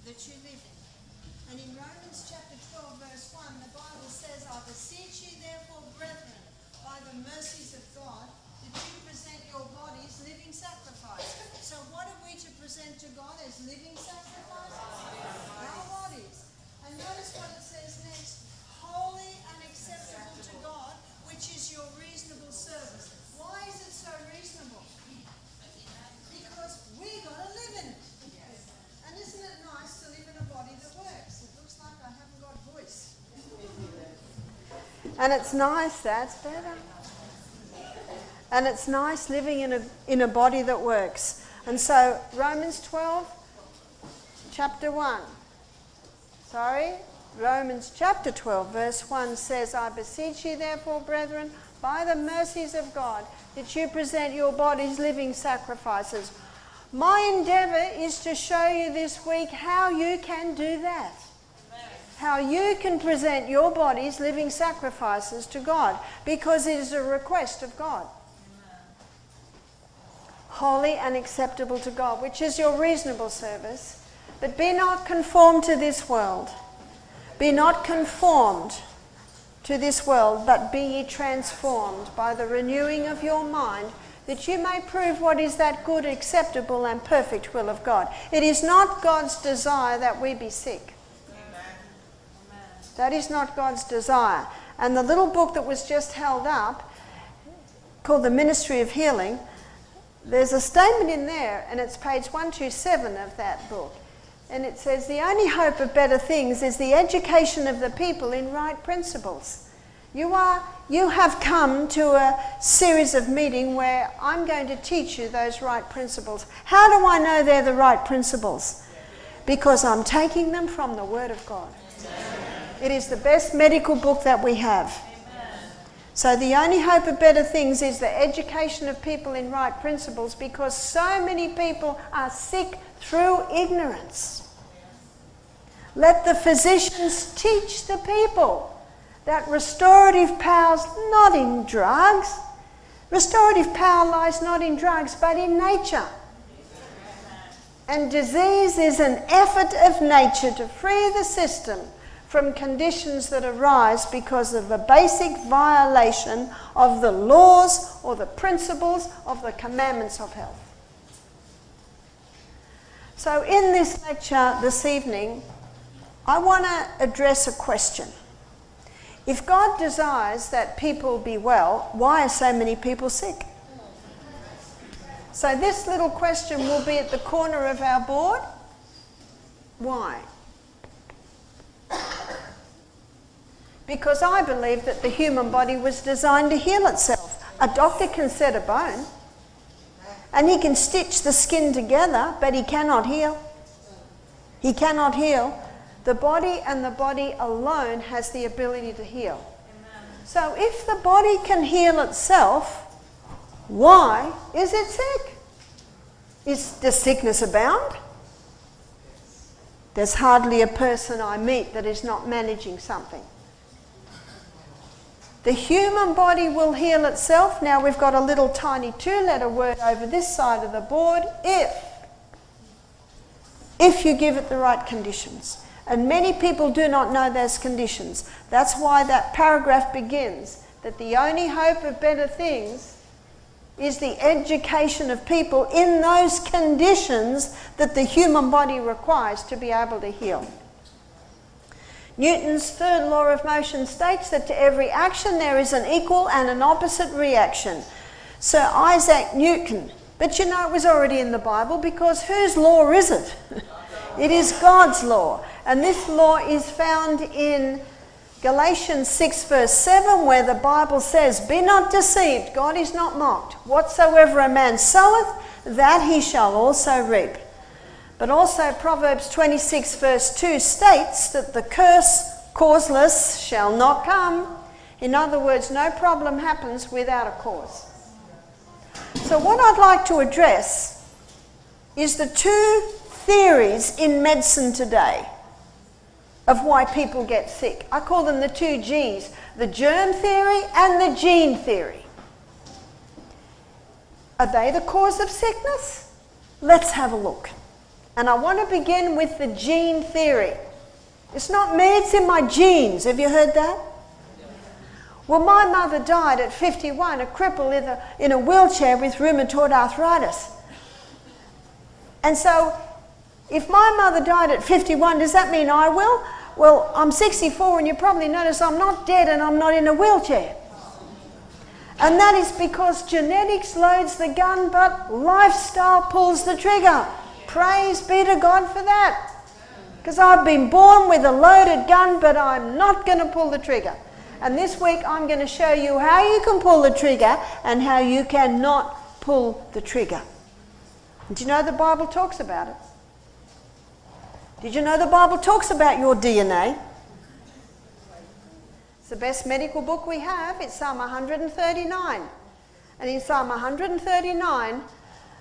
that you live in. And in Romans chapter 12 verse 1, the Bible says, I beseech you therefore, brethren, by the mercies of God, that you present your bodies living sacrifice. So what are we to present to God as living sacrifice? Our bodies. And notice what it says next, holy and acceptable to God, which is your reasonable service. Why is it so reasonable? Because we got to live in it. And isn't it nice to live in a body that works? It looks like I haven't got voice. And it's nice, that's better. And it's nice living in a body that works. And so Romans 12, chapter 1. Romans chapter 12, verse 1 says, I beseech you therefore, brethren, by the mercies of God, that you present your bodies living sacrifices. My endeavour is to show you this week how you can do that. How you can present your bodies living sacrifices to God, because it is a request of God. Holy and acceptable to God, which is your reasonable service. But be not conformed to this world. Be not conformed to this world, but be ye transformed by the renewing of your mind, that you may prove what is that good, acceptable, and perfect will of God. It is not God's desire that we be sick. Amen. That is not God's desire. And the little book that was just held up, called The Ministry of Healing, there's a statement in there, and it's page 127 of that book. And it says, the only hope of better things is the education of the people in right principles. You have come to a series of meeting where I'm going to teach you those right principles. How do I know they're the right principles? Because I'm taking them from the Word of God. It is the best medical book that we have. So the only hope of better things is the education of people in right principles, because so many people are sick through ignorance. Let the physicians teach the people that restorative power's not in drugs. Restorative power lies not in drugs, but in nature. And disease is an effort of nature to free the system from conditions that arise because of a basic violation of the laws or the principles of the commandments of health. So in this lecture this evening, I want to address a question. If God desires that people be well, why are so many people sick? So this little question will be at the corner of our board. Why? Because I believe that the human body was designed to heal itself. A doctor can set a bone and he can stitch the skin together, but he cannot heal. He cannot heal. The body and the body alone has the ability to heal. So if the body can heal itself, why is it sick? Does sickness abound? There's hardly a person I meet that is not managing something. The human body will heal itself. Now we've got a little tiny 2-letter word over this side of the board, if you give it the right conditions. And many people do not know those conditions. That's why that paragraph begins, that the only hope of better things is the education of people in those conditions that the human body requires to be able to heal. Newton's third law of motion states that to every action there is an equal and an opposite reaction. Sir Isaac Newton. But you know it was already in the Bible, because whose law is it? It is God's law. And this law is found in Galatians 6 verse 7, where the Bible says, be not deceived, God is not mocked. Whatsoever a man soweth, that he shall also reap. But also Proverbs 26 verse 2 states that the curse causeless shall not come. In other words, no problem happens without a cause. So what I'd like to address is the two theories in medicine today of why people get sick. I call them the 2 G's, the germ theory and the gene theory. Are they the cause of sickness? Let's have a look. And I want to begin with the gene theory. It's not me, it's in my genes. Have you heard that? Well, my mother died at 51, a cripple in a wheelchair with rheumatoid arthritis. And so, if my mother died at 51, does that mean I will? Well, I'm 64 and you probably notice I'm not dead and I'm not in a wheelchair. And that is because genetics loads the gun, but lifestyle pulls the trigger. Praise be to God for that. Because I've been born with a loaded gun, but I'm not going to pull the trigger. And this week I'm going to show you how you can pull the trigger and how you cannot pull the trigger. Do you know the Bible talks about it? Did you know the Bible talks about your DNA? It's the best medical book we have. It's Psalm 139. And in Psalm 139,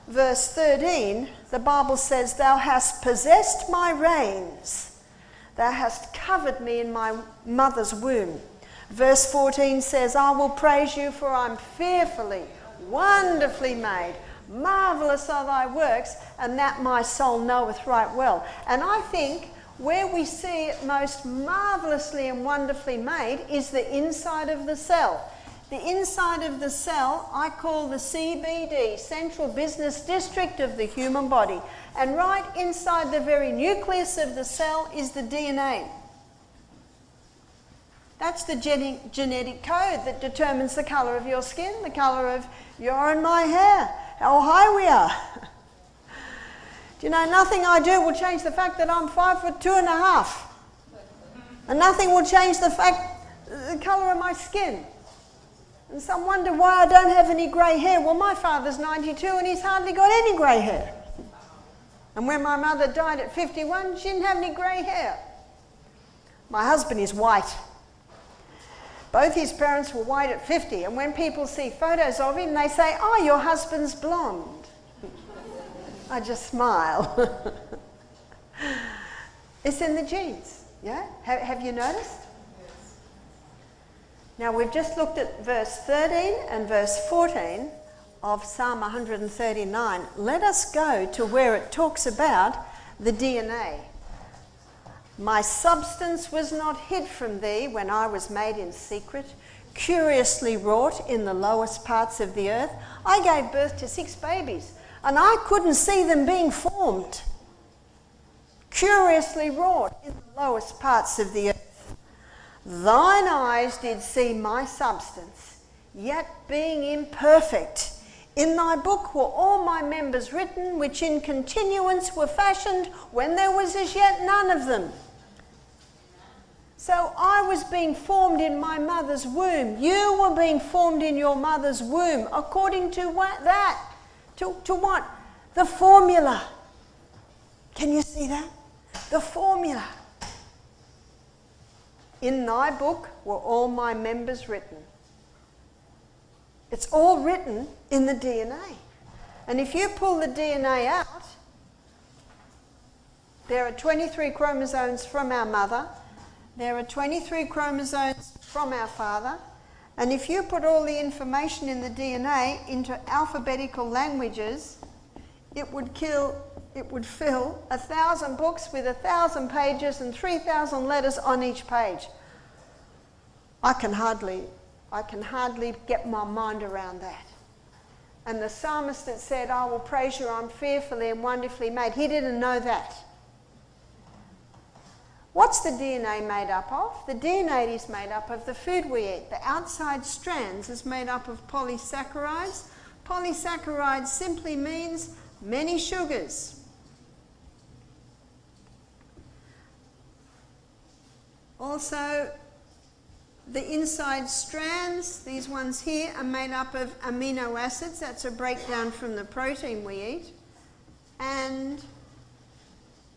verse 13, the Bible says, "Thou hast possessed my reins. Thou hast covered me in my mother's womb." Verse 14 says, "I will praise you, for I'm fearfully, wonderfully made. Marvellous are thy works, and that my soul knoweth right well." And I think where we see it most marvellously and wonderfully made is the inside of the cell. The inside of the cell I call the CBD, Central Business District of the human body. And right inside the very nucleus of the cell is the DNA. That's the genetic code that determines the colour of your skin, the colour of your and my hair, how high we are. Do you know, nothing I do will change the fact that I'm 5'2.5". And nothing will change the colour of my skin. And some wonder why I don't have any grey hair. Well, my father's 92 and he's hardly got any grey hair. And when my mother died at 51, she didn't have any grey hair. My husband is white. Both his parents were white at 50, and when people see photos of him, they say, "Oh, your husband's blonde." I just smile. It's in the genes, yeah? Have you noticed? Now, we've just looked at verse 13 and verse 14 of Psalm 139. Let us go to where it talks about the DNA. "My substance was not hid from thee when I was made in secret, curiously wrought in the lowest parts of the earth." I gave birth to 6 babies and I couldn't see them being formed. Curiously wrought in the lowest parts of the earth. "Thine eyes did see my substance, yet being imperfect. In thy book were all my members written, which in continuance were fashioned when there was as yet none of them." So I was being formed in my mother's womb. You were being formed in your mother's womb. According to what? To what? The formula. Can you see that? The formula. "In thy book were all my members written." It's all written in the DNA. And if you pull the DNA out, there are 23 chromosomes from our mother. There are 23 chromosomes from our father. And if you put all the information in the DNA into alphabetical languages, it would fill 1,000 books with 1,000 pages and 3,000 letters on each page. I can hardly get my mind around that. And the psalmist that said, "I will praise you, I'm fearfully and wonderfully made," he didn't know that. What's the DNA made up of? The DNA is made up of the food we eat. The outside strands is made up of polysaccharides. Polysaccharides simply means many sugars. Also, the inside strands, these ones here, are made up of amino acids. That's a breakdown from the protein we eat. And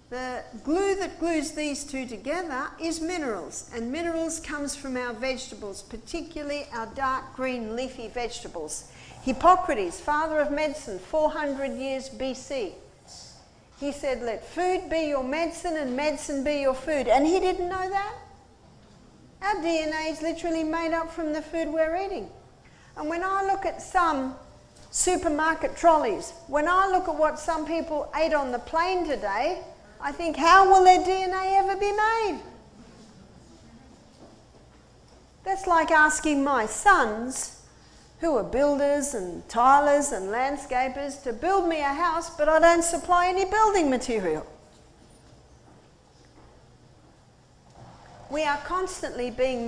the glue that glues these two together is minerals, and minerals comes from our vegetables, particularly our dark green leafy vegetables. Hippocrates, father of medicine, 400 years BC, he said, "Let food be your medicine and medicine be your food." And he didn't know that. Our DNA is literally made up from the food we're eating. And when I look at some supermarket trolleys. When I look at what some people ate on the plane today, I think, how will their DNA ever be made? That's like asking my sons, who are builders and tilers and landscapers, to build me a house, but I don't supply any building material. We are constantly being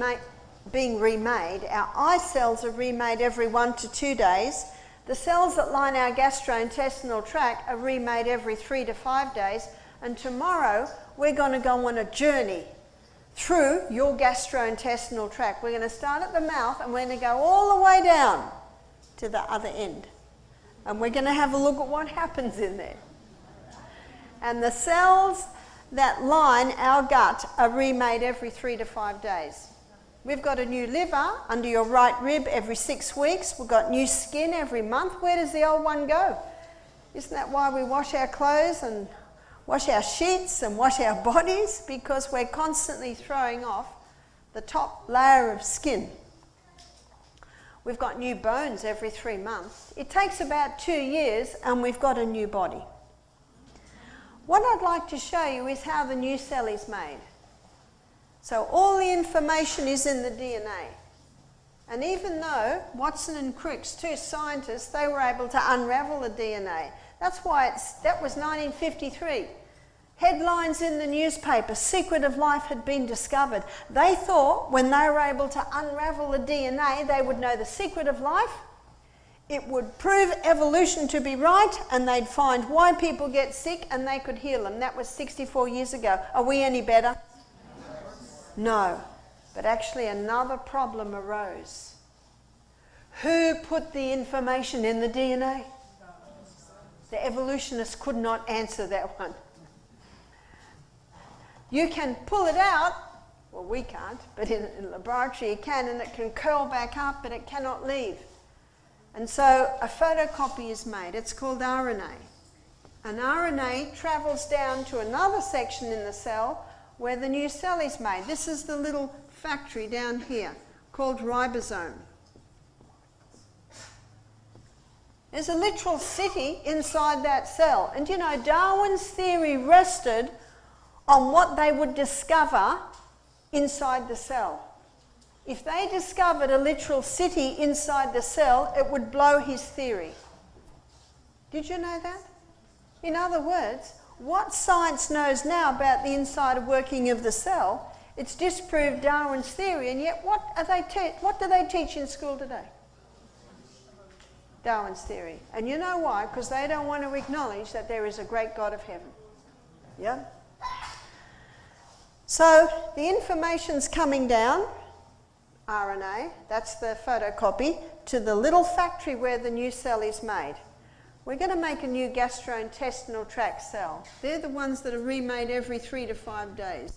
remade. Our eye cells are remade every 1 to 2 days. The cells that line our gastrointestinal tract are remade every 3 to 5 days. And tomorrow we're going to go on a journey through your gastrointestinal tract. We're going to start at the mouth and we're going to go all the way down to the other end. And we're going to have a look at what happens in there. And the cells that line our gut are remade every 3 to 5 days. We've got a new liver under your right rib every 6 weeks. We've got new skin every month. Where does the old one go? Isn't that why we wash our clothes and wash our sheets and wash our bodies? Because we're constantly throwing off the top layer of skin. We've got new bones every 3 months. It takes about 2 years and we've got a new body. What I'd like to show you is how the new cell is made. So all the information is in the DNA. And even though Watson and Crick's, 2 scientists, they were able to unravel the DNA. That's why that was 1953. Headlines in the newspaper, secret of life had been discovered. They thought when they were able to unravel the DNA, they would know the secret of life. It would prove evolution to be right, and they'd find why people get sick and they could heal them. That was 64 years ago. Are we any better? No. But actually another problem arose. Who put the information in the DNA? The evolutionists could not answer that one. You can pull it out, well we can't, but in a laboratory you can, and it can curl back up, but it cannot leave. And so a photocopy is made. It's called RNA. And RNA travels down to another section in the cell where the new cell is made. This is the little factory down here called ribosome. There's a literal city inside that cell. And you know, Darwin's theory rested on what they would discover inside the cell. If they discovered a literal city inside the cell, it would blow his theory. Did you know that? In other words, what science knows now about the insider working of the cell, it's disproved Darwin's theory, and yet what do they teach in school today? Darwin's theory. And you know why? Because they don't want to acknowledge that there is a great God of heaven. Yeah? So the information's coming down, RNA, that's the photocopy, to the little factory where the new cell is made. We're going to make a new gastrointestinal tract cell. They're the ones that are remade every 3 to 5 days.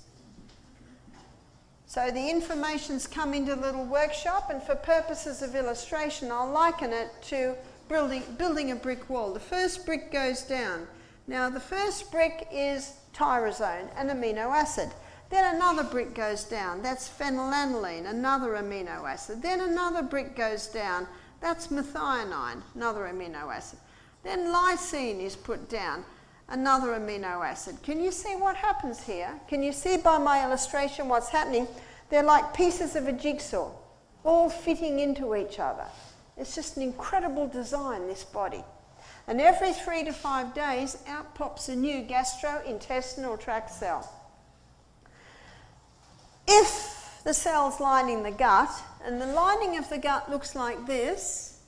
So the information's come into a little workshop, and for purposes of illustration, I'll liken it to building a brick wall. The first brick goes down. Now the first brick is tyrosine, an amino acid. Then another brick goes down. That's phenylalanine, another amino acid. Then another brick goes down. That's methionine, another amino acid. Then lysine is put down, another amino acid. Can you see what happens here? Can you see by my illustration what's happening? They're like pieces of a jigsaw, all fitting into each other. It's just an incredible design, this body. And every 3 to 5 days, out pops a new gastrointestinal tract cell. If the cell's lining the gut, and the lining of the gut looks like this,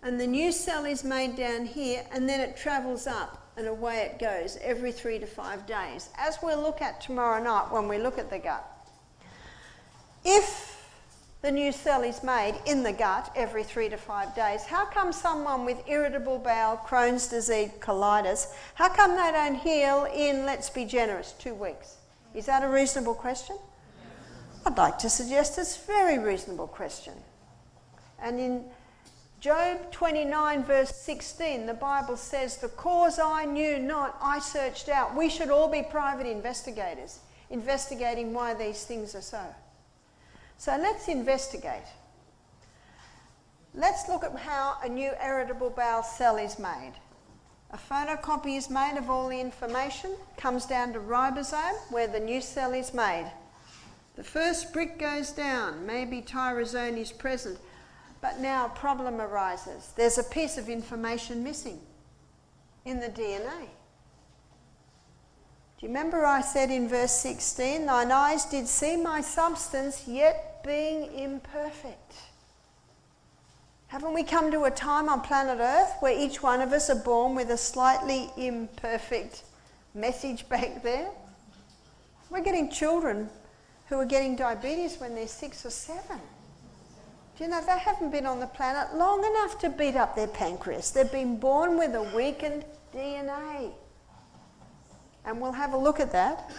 and the new cell is made down here, and then it travels up, and away it goes every 3 to 5 days, as we'll look at tomorrow night when we look at the gut. If the new cell is made in the gut every 3 to 5 days, how come someone with irritable bowel, Crohn's disease, colitis, how come they don't heal in, let's be generous, 2 weeks? Is that a reasonable question? I'd like to suggest it's a very reasonable question. And in Job 29 verse 16, the Bible says, the cause I knew not, I searched out. We should all be private investigators, investigating why these things are so. So let's investigate. Let's look at how a new irritable bowel cell is made. A photocopy is made of all the information, comes down to ribosome where the new cell is made. The first brick goes down, maybe tyrosine is present, but now a problem arises. There's a piece of information missing in the DNA. Do you remember I said in verse 16, thine eyes did see my substance, yet being imperfect. Haven't we come to a time on planet Earth where each one of us are born with a slightly imperfect message back there? We're getting children who are getting diabetes when they're 6 or 7. Do you know, they haven't been on the planet long enough to beat up their pancreas. They've been born with a weakened DNA. And we'll have a look at that.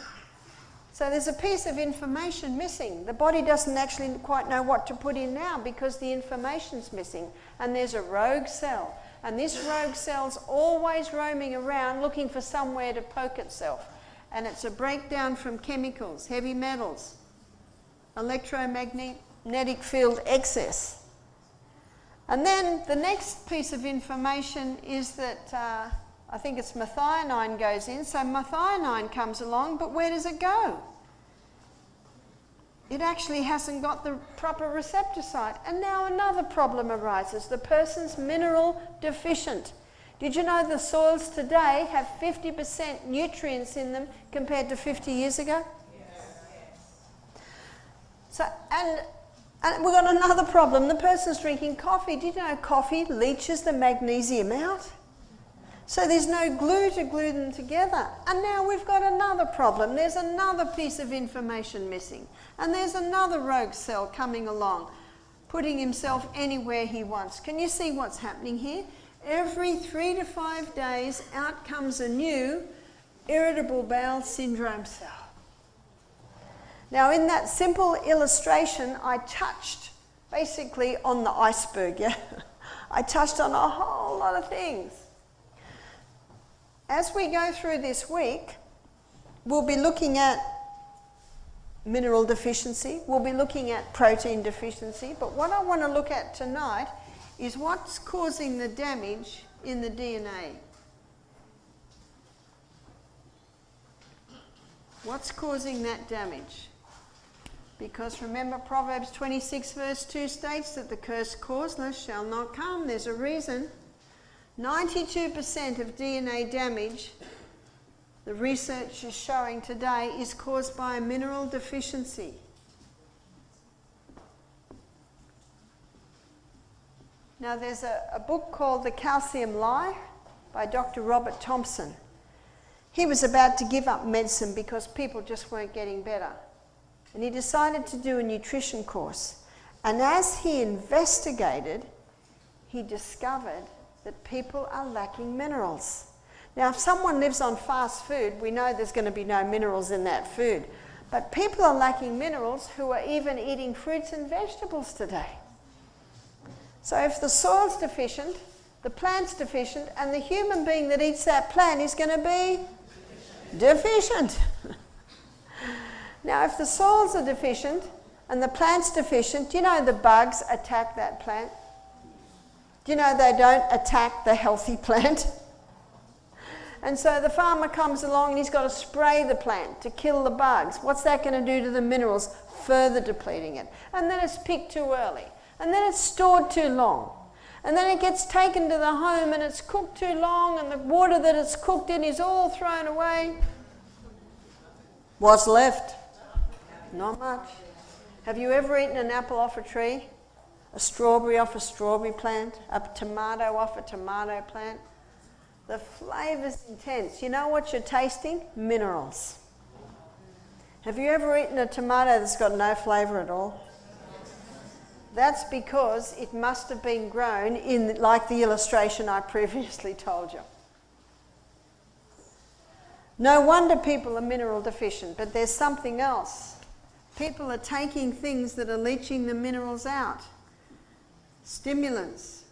So there's a piece of information missing. The body doesn't actually quite know what to put in now because the information's missing. And there's a rogue cell. And this rogue cell's always roaming around looking for somewhere to poke itself. And it's a breakdown from chemicals, heavy metals, electromagnetic field excess. And then the next piece of information is that I think it's methionine goes in. So methionine comes along, but where does it go? It actually hasn't got the proper receptor site. And now another problem arises. The person's mineral deficient. Did you know the soils today have 50% nutrients in them compared to 50 years ago? Yes. So, and we've got another problem. The person's drinking coffee. Did you know coffee leaches the magnesium out? So there's no glue to glue them together. And now we've got another problem. There's another piece of information missing. And there's another rogue cell coming along, putting himself anywhere he wants. Can you see what's happening here? Every 3 to 5 days, out comes a new irritable bowel syndrome cell. Now, in that simple illustration, I touched basically on the iceberg, yeah? I touched on a whole lot of things. As we go through this week, we'll be looking at mineral deficiency, we'll be looking at protein deficiency, but what I want to look at tonight is what's causing the damage in the DNA. What's causing that damage? Because remember Proverbs 26 verse 2 states that the curse causeless shall not come. There's a reason. 92% of DNA damage, the research is showing today, is caused by a mineral deficiency. Now there's a book called The Calcium Lie by Dr. Robert Thompson. He was about to give up medicine because people just weren't getting better. And he decided to do a nutrition course. And as he investigated, he discovered that people are lacking minerals. Now, if someone lives on fast food, we know there's going to be no minerals in that food. But people are lacking minerals who are even eating fruits and vegetables today. So if the soil's deficient, the plant's deficient, and the human being that eats that plant is going to be deficient. Now, if the soils are deficient and the plant's deficient, do you know the bugs attack that plant? Do you know they don't attack the healthy plant? And so the farmer comes along and he's got to spray the plant to kill the bugs. What's that going to do to the minerals? Further depleting it. And then it's picked too early. And then it's stored too long. And then it gets taken to the home and it's cooked too long and the water that it's cooked in is all thrown away. What's left? Not much. Have you ever eaten an apple off a tree? A strawberry off a strawberry plant? A tomato off a tomato plant? The flavour's intense. You know what you're tasting? Minerals. Have you ever eaten a tomato that's got no flavour at all? That's because it must have been grown in, like the illustration I previously told you. No wonder people are mineral deficient, but there's something else. People are taking things that are leaching the minerals out. Stimulants.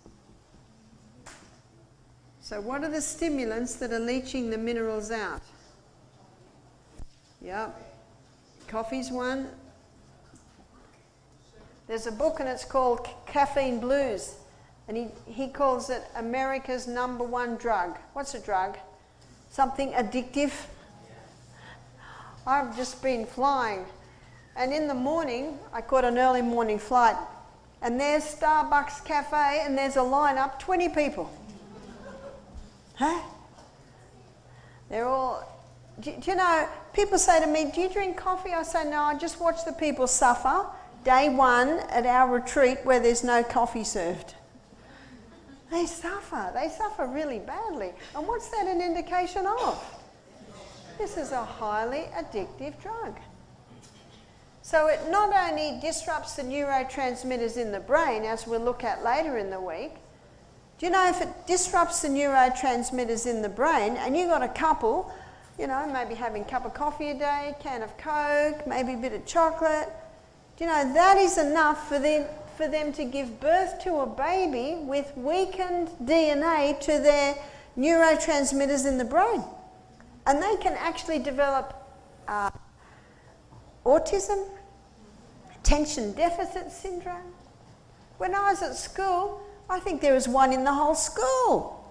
So what are the stimulants that are leaching the minerals out? Yep. Coffee's one. There's a book and it's called Caffeine Blues. And he calls it America's #1 drug. What's a drug? Something addictive. I've just been flying, and in the morning, I caught an early morning flight, and there's Starbucks Cafe, and there's a lineup, 20 people. Huh? They're all, do you know, people say to me, do you drink coffee? I say, no, I just watch the people suffer. Day one at our retreat where there's no coffee served. They suffer really badly. And what's that an indication of? This is a highly addictive drug. So it not only disrupts the neurotransmitters in the brain, as we'll look at later in the week. Do you know if it disrupts the neurotransmitters in the brain and you've got a couple, you know, maybe having a cup of coffee a day, can of Coke, maybe a bit of chocolate, do you know, that is enough for them to give birth to a baby with weakened DNA to their neurotransmitters in the brain. And they can actually develop autism, attention deficit syndrome. When I was at school, I think there was one in the whole school.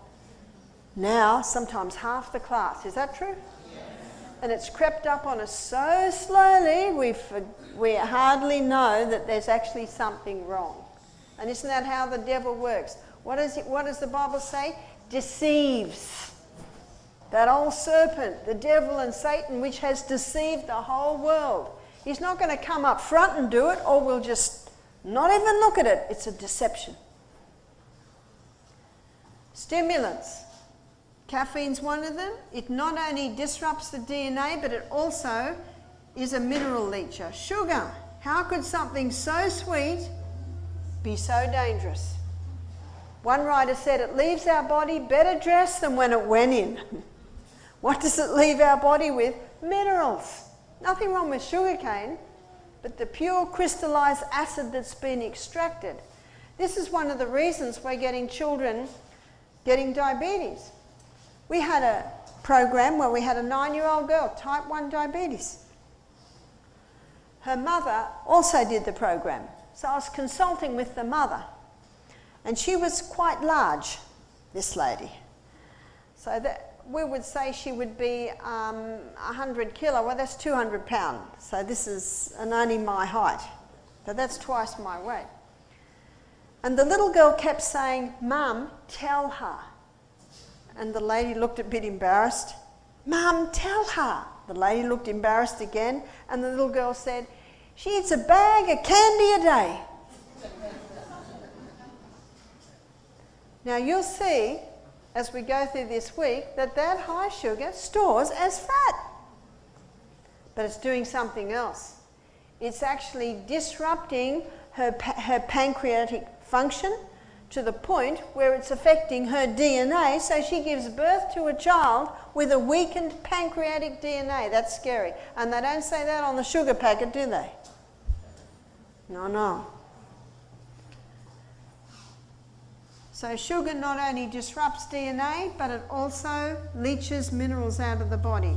Now, sometimes half the class. Is that true? Yes. And it's crept up on us so slowly, we hardly know that there's actually something wrong. And isn't that how the devil works? What does the Bible say? Deceives. That old serpent, the devil and Satan, which has deceived the whole world. He's not going to come up front and do it, or we'll just not even look at it. It's a deception. Stimulants. Caffeine's one of them. It not only disrupts the DNA, but it also is a mineral leacher. Sugar. How could something so sweet be so dangerous? One writer said it leaves our body better dressed than when it went in. What does it leave our body with? Minerals. Nothing wrong with sugarcane, but the pure crystallized acid that's been extracted. This is one of the reasons we're getting children getting diabetes. We had a program where we had a 9-year-old girl, type 1 diabetes. Her mother also did the program. So I was consulting with the mother. And she was quite large, this lady. So that we would say she would be 100 kilo. Well, that's 200 pounds. So this is only my height. So that's twice my weight. And the little girl kept saying, Mum, tell her. And the lady looked a bit embarrassed. Mum, tell her. The lady looked embarrassed again. And the little girl said, she eats a bag of candy a day. Now you'll see, as we go through this week, that high sugar stores as fat. But it's doing something else. It's actually disrupting her pancreatic function to the point where it's affecting her DNA, so she gives birth to a child with a weakened pancreatic DNA. That's scary. And they don't say that on the sugar packet, do they? No. So sugar not only disrupts DNA, but it also leaches minerals out of the body.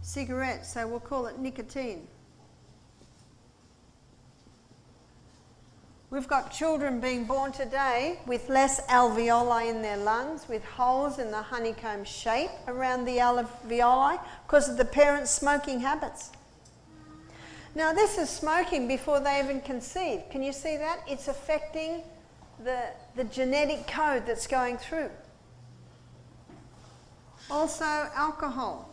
Cigarettes, so we'll call it nicotine. We've got children being born today with less alveoli in their lungs, with holes in the honeycomb shape around the alveoli because of the parents' smoking habits. Now this is smoking before they even conceive. Can you see that? It's affecting the genetic code that's going through. Also alcohol.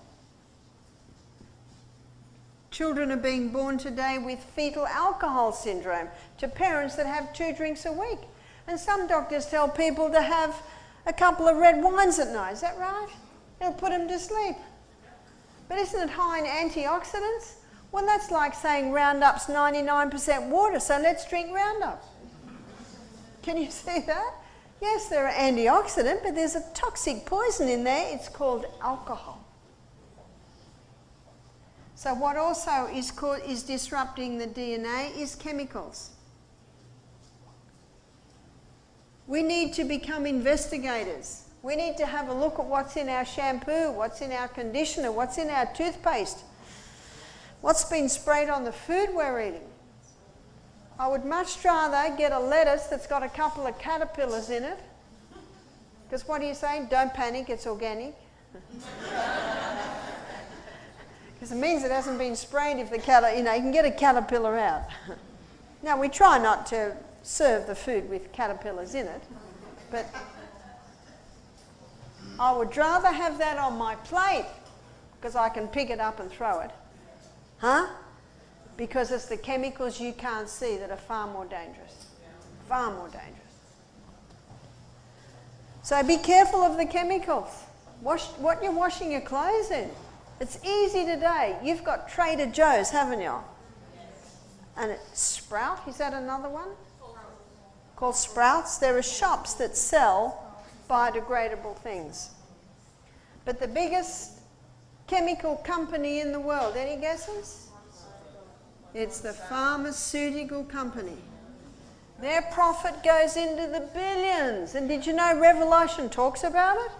Children are being born today with fetal alcohol syndrome to parents that have 2 drinks a week. And some doctors tell people to have a couple of red wines at night. Is that right? It'll put them to sleep. But isn't it high in antioxidants? Well, that's like saying Roundup's 99% water, so let's drink Roundup. Can you see that? Yes, there are antioxidants, but there's a toxic poison in there. It's called alcohol. So what also is disrupting the DNA is chemicals. We need to become investigators. We need to have a look at what's in our shampoo, what's in our conditioner, what's in our toothpaste, what's been sprayed on the food we're eating. I would much rather get a lettuce that's got a couple of caterpillars in it. Because what are you saying? Don't panic, it's organic. Because it means it hasn't been sprayed if the you can get a caterpillar out. Now, we try not to serve the food with caterpillars in it, but I would rather have that on my plate because I can pick it up and throw it. Huh? Because it's the chemicals you can't see that are far more dangerous. Far more dangerous. So be careful of the chemicals. Wash what you're washing your clothes in. It's easy today. You've got Trader Joe's, haven't you? And it's Sprout, is that another one? Called Sprouts. There are shops that sell biodegradable things. But the biggest chemical company in the world, any guesses? It's the pharmaceutical company. Their profit goes into the billions. And did you know Revelation talks about it?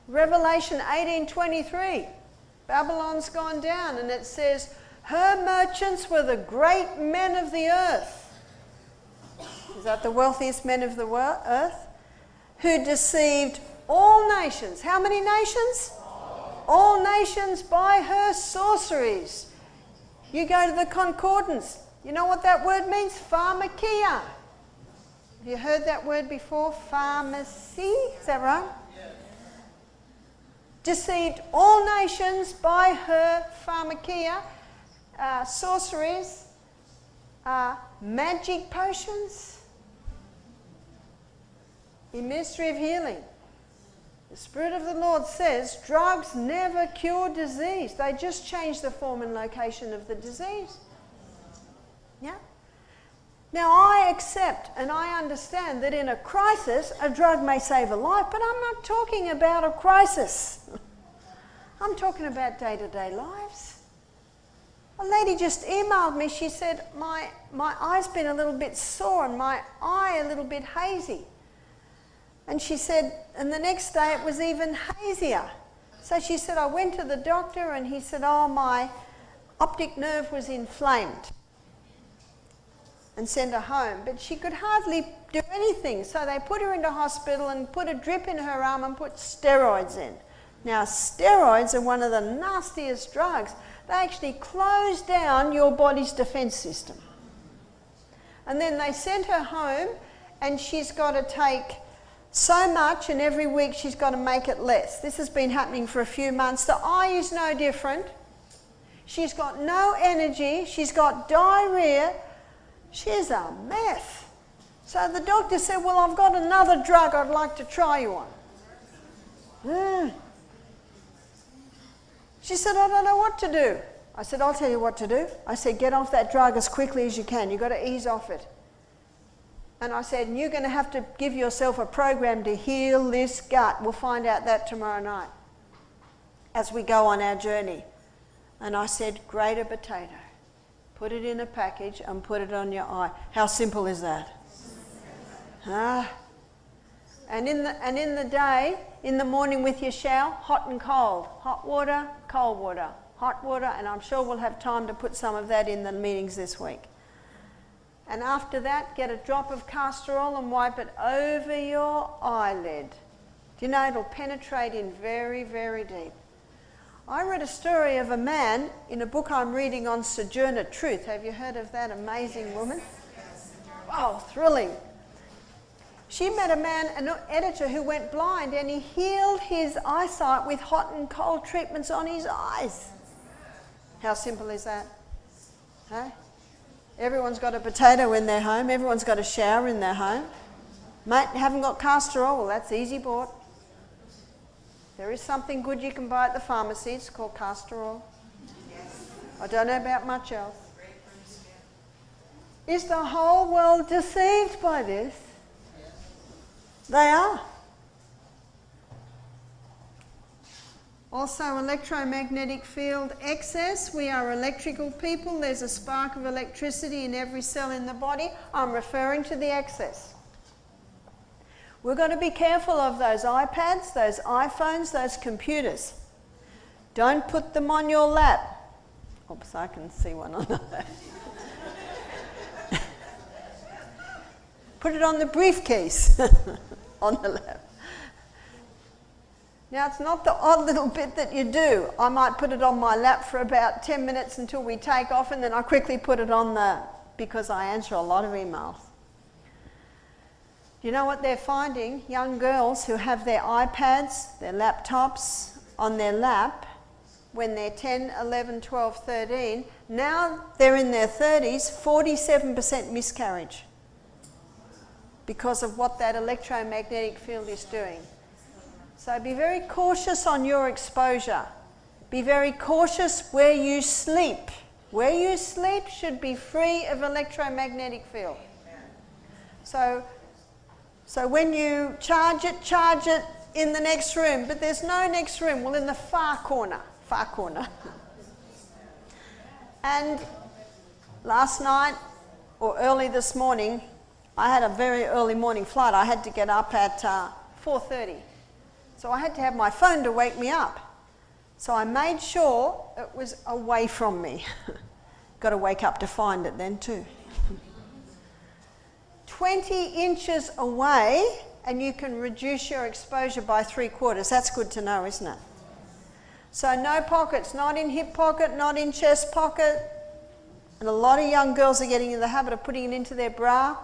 Revelation 18:23. Babylon's gone down and it says, her merchants were the great men of the earth. Is that the wealthiest men of the earth? Who deceived all nations. How many nations? All nations by her sorceries. You go to the concordance. You know what that word means? Pharmakia. Have you heard that word before? Pharmacy? Is that right? Deceived all nations by her pharmakia, sorceries, magic potions, the mystery of healing. The Spirit of the Lord says drugs never cure disease. They just change the form and location of the disease. Yeah? Now I accept and I understand that in a crisis a drug may save a life, but I'm not talking about a crisis. I'm talking about day-to-day lives. A lady just emailed me. She said, my eye's been a little bit sore and my eye a little bit hazy. And she said, and the next day it was even hazier. So she said, I went to the doctor and he said, oh, my optic nerve was inflamed, and sent her home. But she could hardly do anything. So they put her into hospital and put a drip in her arm and put steroids in. Now, steroids are one of the nastiest drugs. They actually close down your body's defense system. And then they sent her home and she's got to take so much, and every week she's got to make it less. This has been happening for a few months. The eye is no different. She's got no energy. She's got diarrhea. She's a mess. So the doctor said, well, I've got another drug I'd like to try you on. She said, I don't know what to do. I said, I'll tell you what to do. I said, get off that drug as quickly as you can. You've got to ease off it. And I said, you're going to have to give yourself a program to heal this gut. We'll find out that tomorrow night as we go on our journey. And I said, grate a potato. Put it in a package and put it on your eye. How simple is that? And in the day, in the morning with your shower, hot and cold. Hot water, cold water. Hot water, and I'm sure we'll have time to put some of that in the meetings this week. And after that, get a drop of castor oil and wipe it over your eyelid. Do you know it'll penetrate in very, very deep. I read a story of a man in a book I'm reading on Sojourner Truth. Have you heard of that amazing woman? Oh, thrilling. She met a man, an editor, who went blind, and he healed his eyesight with hot and cold treatments on his eyes. How simple is that? Huh? Everyone's got a potato in their home. Everyone's got a shower in their home. Mate, haven't got castor oil. Well, that's easy bought. There is something good you can buy at the pharmacy. It's called castor oil. I don't know about much else. Is the whole world deceived by this? They are. Also, electromagnetic field excess. We are electrical people. There's a spark of electricity in every cell in the body. I'm referring to the excess. We've got to be careful of those iPads, those iPhones, those computers. Don't put them on your lap. Oops, I can see one on that. Put it on the briefcase on the lap. Now, it's not the odd little bit that you do. I might put it on my lap for about 10 minutes until we take off, and then I quickly put it on because I answer a lot of emails. You know what they're finding? Young girls who have their iPads, their laptops on their lap when they're 10, 11, 12, 13, now they're in their 30s, 47% miscarriage because of what that electromagnetic field is doing. So be very cautious on your exposure. Be very cautious where you sleep. Where you sleep should be free of electromagnetic field. So when you charge it in the next room, but there's no next room. Well, in the far corner. And last night, or early this morning, I had a very early morning flight. I had to get up at 4:30. So I had to have my phone to wake me up. So I made sure it was away from me. Got to wake up to find it then too. 20 inches away, and you can reduce your exposure by 3/4. That's good to know, isn't it? So no pockets, not in hip pocket, not in chest pocket. And a lot of young girls are getting in the habit of putting it into their bra.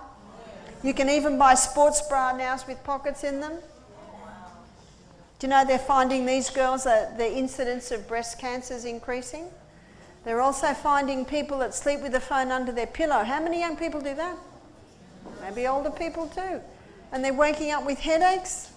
You can even buy sports bra now with pockets in them. Do you know they're finding these girls that the incidence of breast cancer is increasing? They're also finding people that sleep with the phone under their pillow. How many young people do that? Maybe older people too. And they're waking up with headaches.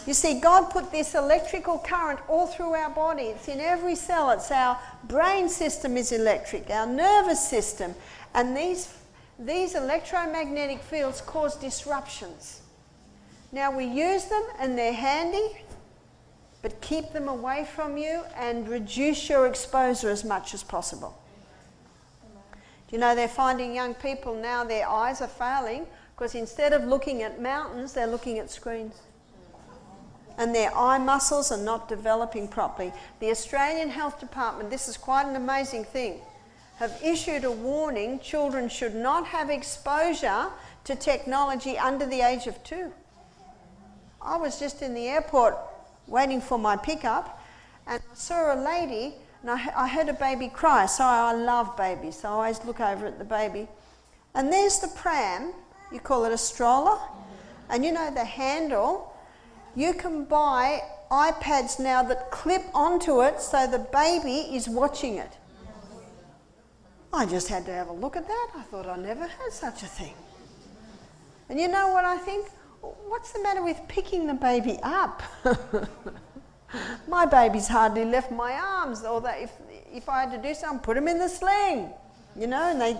You see, God put this electrical current all through our body. It's in every cell. It's our brain system is electric, our nervous system. And these electromagnetic fields cause disruptions. Now we use them and they're handy, but keep them away from you and reduce your exposure as much as possible. Do you know they're finding young people now their eyes are failing because instead of looking at mountains, they're looking at screens. And their eye muscles are not developing properly. The Australian Health Department, this is quite an amazing thing, have issued a warning children should not have exposure to technology under the age of 2. I was just in the airport waiting for my pickup and I saw a lady and I heard a baby cry. So I love babies, so I always look over at the baby. And there's the pram, you call it a stroller, and you know the handle. You can buy iPads now that clip onto it so the baby is watching it. I just had to have a look at that. I thought I never had such a thing. And you know what I think? What's the matter with picking the baby up? My baby's hardly left my arms, or that if I had to do something, put them in the sling, you know, and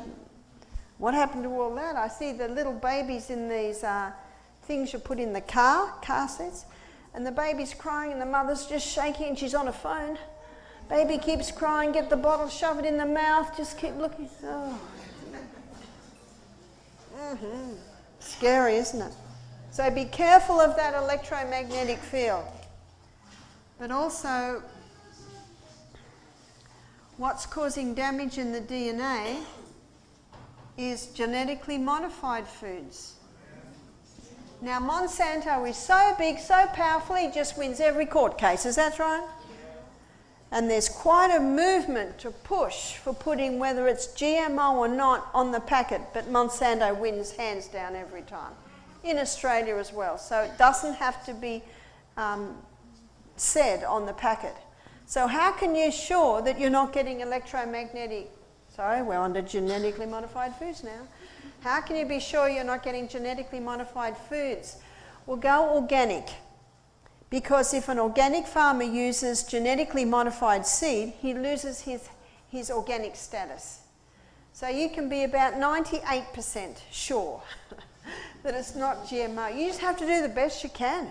what happened to all that? I see the little babies in these things you put in the car seats, and the baby's crying and the mother's just shaking and she's on a phone. Baby keeps crying, get the bottle, shove it in the mouth, just keep looking. Oh. Scary, isn't it? So be careful of that electromagnetic field. But also, what's causing damage in the DNA is genetically modified foods. Now, Monsanto is so big, so powerful, he just wins every court case. Is that right? And there's quite a movement to push for putting whether it's GMO or not on the packet, but Monsanto wins hands down every time. In Australia as well, so it doesn't have to be said on the packet. So how can you ensure that you're not getting electromagnetic, sorry, we're under genetically modified foods now. How can you be sure you're not getting genetically modified foods? Well, go organic. Because if an organic farmer uses genetically modified seed, he loses his organic status. So you can be about 98% sure that it's not GMO. You just have to do the best you can.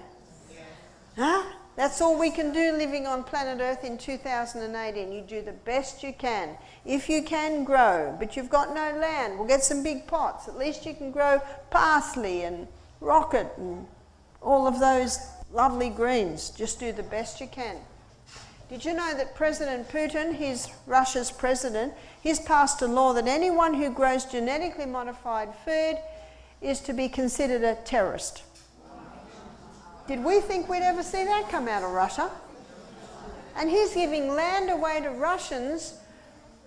Huh? That's all we can do living on planet Earth in 2018. You do the best you can. If you can grow, but you've got no land, we'll get some big pots. At least you can grow parsley and rocket and all of those lovely greens. Just do the best you can. Did you know that President Putin, he's Russia's president, he's passed a law that anyone who grows genetically modified food is to be considered a terrorist. Did we think we'd ever see that come out of Russia? And he's giving land away to Russians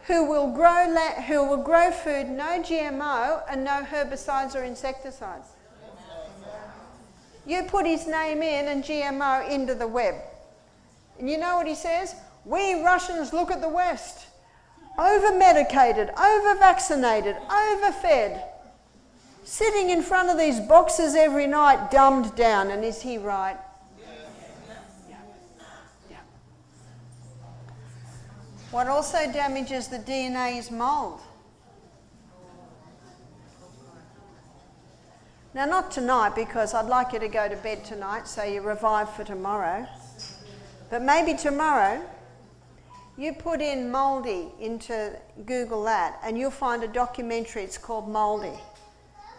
who will grow food, no GMO and no herbicides or insecticides. You put his name in and GMO into the web. And you know what he says? We Russians look at the West. Over-medicated, over-vaccinated, overfed. Sitting in front of these boxes every night, dumbed down. And is he right? What also damages the DNA is mould. Now, not tonight, because I'd like you to go to bed tonight so you revive for tomorrow. But maybe tomorrow, you put in mouldy into Google that, and you'll find a documentary. It's called Mouldy.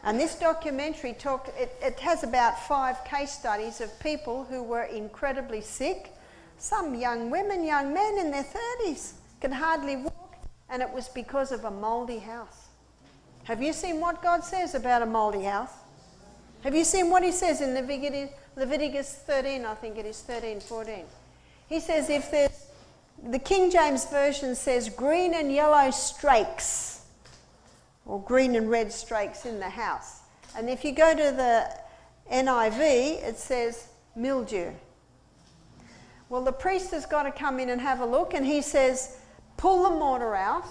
And this documentary it has about 5 case studies of people who were incredibly sick. Some young women, young men in their 30s can hardly walk, and it was because of a mouldy house. Have you seen what God says about a mouldy house? Have you seen what he says in Leviticus 13, I think it is 13, 14? He says if there's, the King James Version says green and yellow streaks, or green and red streaks in the house. And if you go to the NIV, it says mildew. Well, the priest has got to come in and have a look, and he says, pull the mortar out,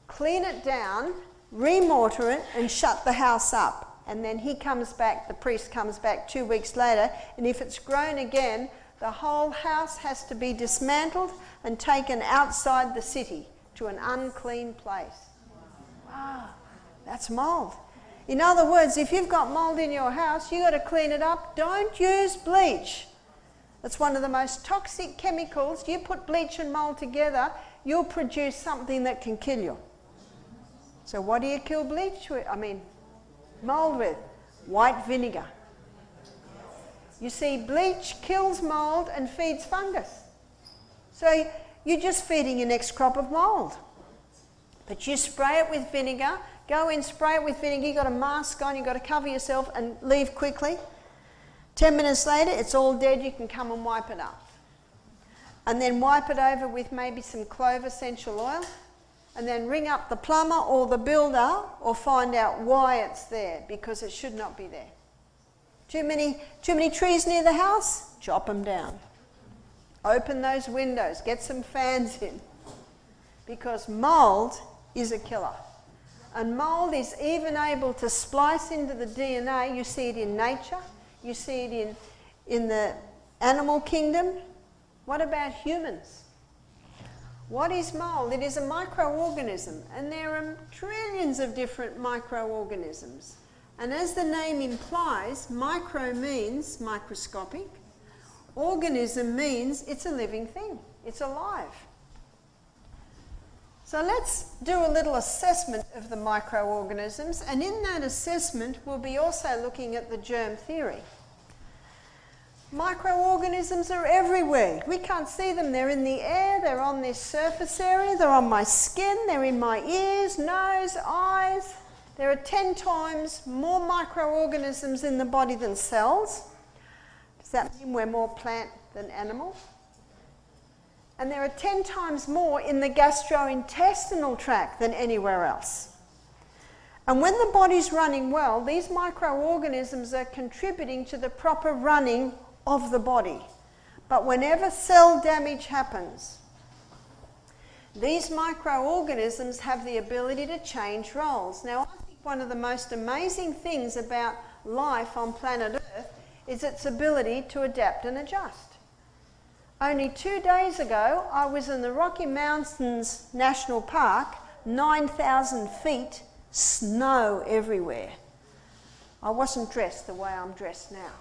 clean it down, remortar it, and shut the house up. And then he comes back, the priest comes back 2 weeks later, and if it's grown again, the whole house has to be dismantled and taken outside the city to an unclean place. Wow, that's mould. In other words, if you've got mould in your house, you've got to clean it up. Don't use bleach. It's one of the most toxic chemicals. You put bleach and mould together, you'll produce something that can kill you. So what do you kill bleach with? Mould with? White vinegar. You see, bleach kills mould and feeds fungus. So you're just feeding your next crop of mould. But you spray it with vinegar, go in, spray it with vinegar, you've got a mask on, you've got to cover yourself and leave quickly. 10 minutes later, it's all dead, you can come and wipe it up. And then wipe it over with maybe some clove essential oil, and then ring up the plumber or the builder or find out why it's there, because it should not be there. Too many trees near the house? Chop them down. Open those windows, get some fans in, because mould is a killer. And mould is even able to splice into the DNA. You see it in nature, you see it in the animal kingdom. What about humans? What is mould? It is a microorganism, and there are trillions of different microorganisms. And as the name implies, micro means microscopic. Organism means it's a living thing. It's alive. So let's do a little assessment of the microorganisms, and in that assessment we'll be also looking at the germ theory. Microorganisms are everywhere. We can't see them. They're in the air, they're on this surface area, they're on my skin, they're in my ears, nose, eyes. There are 10 times more microorganisms in the body than cells. Does that mean we're more plant than animal? And there are 10 times more in the gastrointestinal tract than anywhere else. And when the body's running well, these microorganisms are contributing to the proper running of the body. But whenever cell damage happens, these microorganisms have the ability to change roles. Now, I think one of the most amazing things about life on planet Earth is its ability to adapt and adjust. Only 2 days ago, I was in the Rocky Mountains National Park, 9,000 feet, snow everywhere. I wasn't dressed the way I'm dressed now.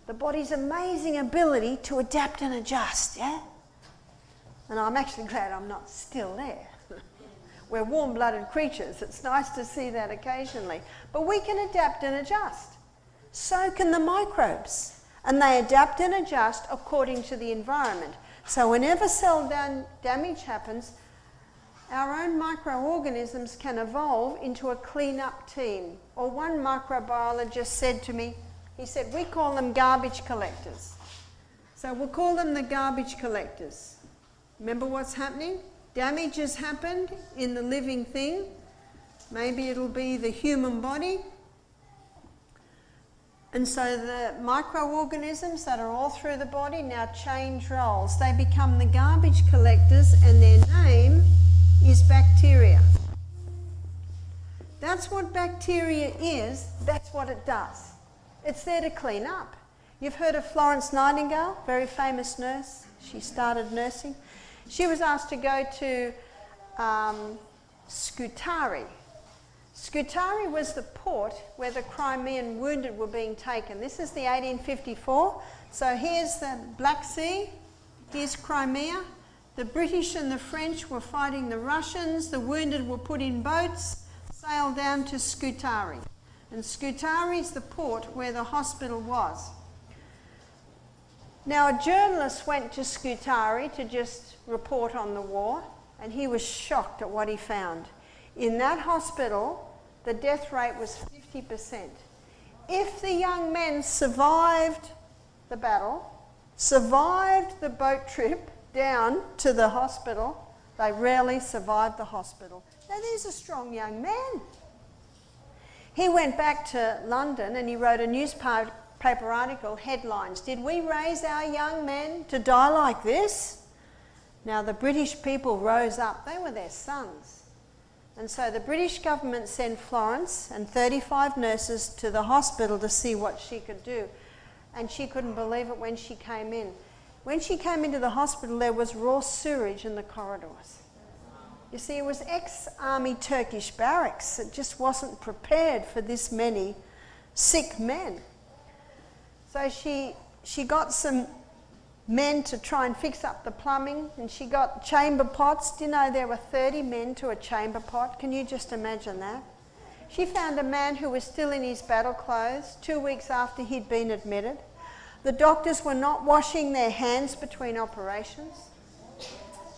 The body's amazing ability to adapt and adjust, yeah? And I'm actually glad I'm not still there. We're warm-blooded creatures. It's nice to see that occasionally. But we can adapt and adjust. So can the microbes. And they adapt and adjust according to the environment. So whenever cell damage happens, our own microorganisms can evolve into a clean-up team. Or one microbiologist said to me, he said, we call them garbage collectors. So we'll call them the garbage collectors. Remember what's happening? Damage has happened in the living thing. Maybe it'll be the human body. And so the microorganisms that are all through the body now change roles. They become the garbage collectors, and their name is bacteria. That's what bacteria is. That's what it does. It's there to clean up. You've heard of Florence Nightingale, very famous nurse. She started nursing. She was asked to go to Scutari. Scutari was the port where the Crimean wounded were being taken. This is the 1854. So here's the Black Sea, here's Crimea. The British and the French were fighting the Russians. The wounded were put in boats, sailed down to Scutari. And Scutari is the port where the hospital was. Now, a journalist went to Scutari to just report on the war, and he was shocked at what he found. In that hospital, the death rate was 50%. If the young men survived the battle, survived the boat trip down to the hospital, they rarely survived the hospital. Now, these are strong young men. He went back to London and he wrote a newspaper article, headlines, "Did we raise our young men to die like this?" Now, the British people rose up. They were their sons. And so the British government sent Florence and 35 nurses to the hospital to see what she could do. And she couldn't believe it when she came in. When she came into the hospital, there was raw sewage in the corridors. You see, it was ex-army Turkish barracks. It just wasn't prepared for this many sick men. So she got some men to try and fix up the plumbing, and she got chamber pots. Do you know there were 30 men to a chamber pot? Can you just imagine that? She found a man who was still in his battle clothes 2 weeks after he'd been admitted. The doctors were not washing their hands between operations.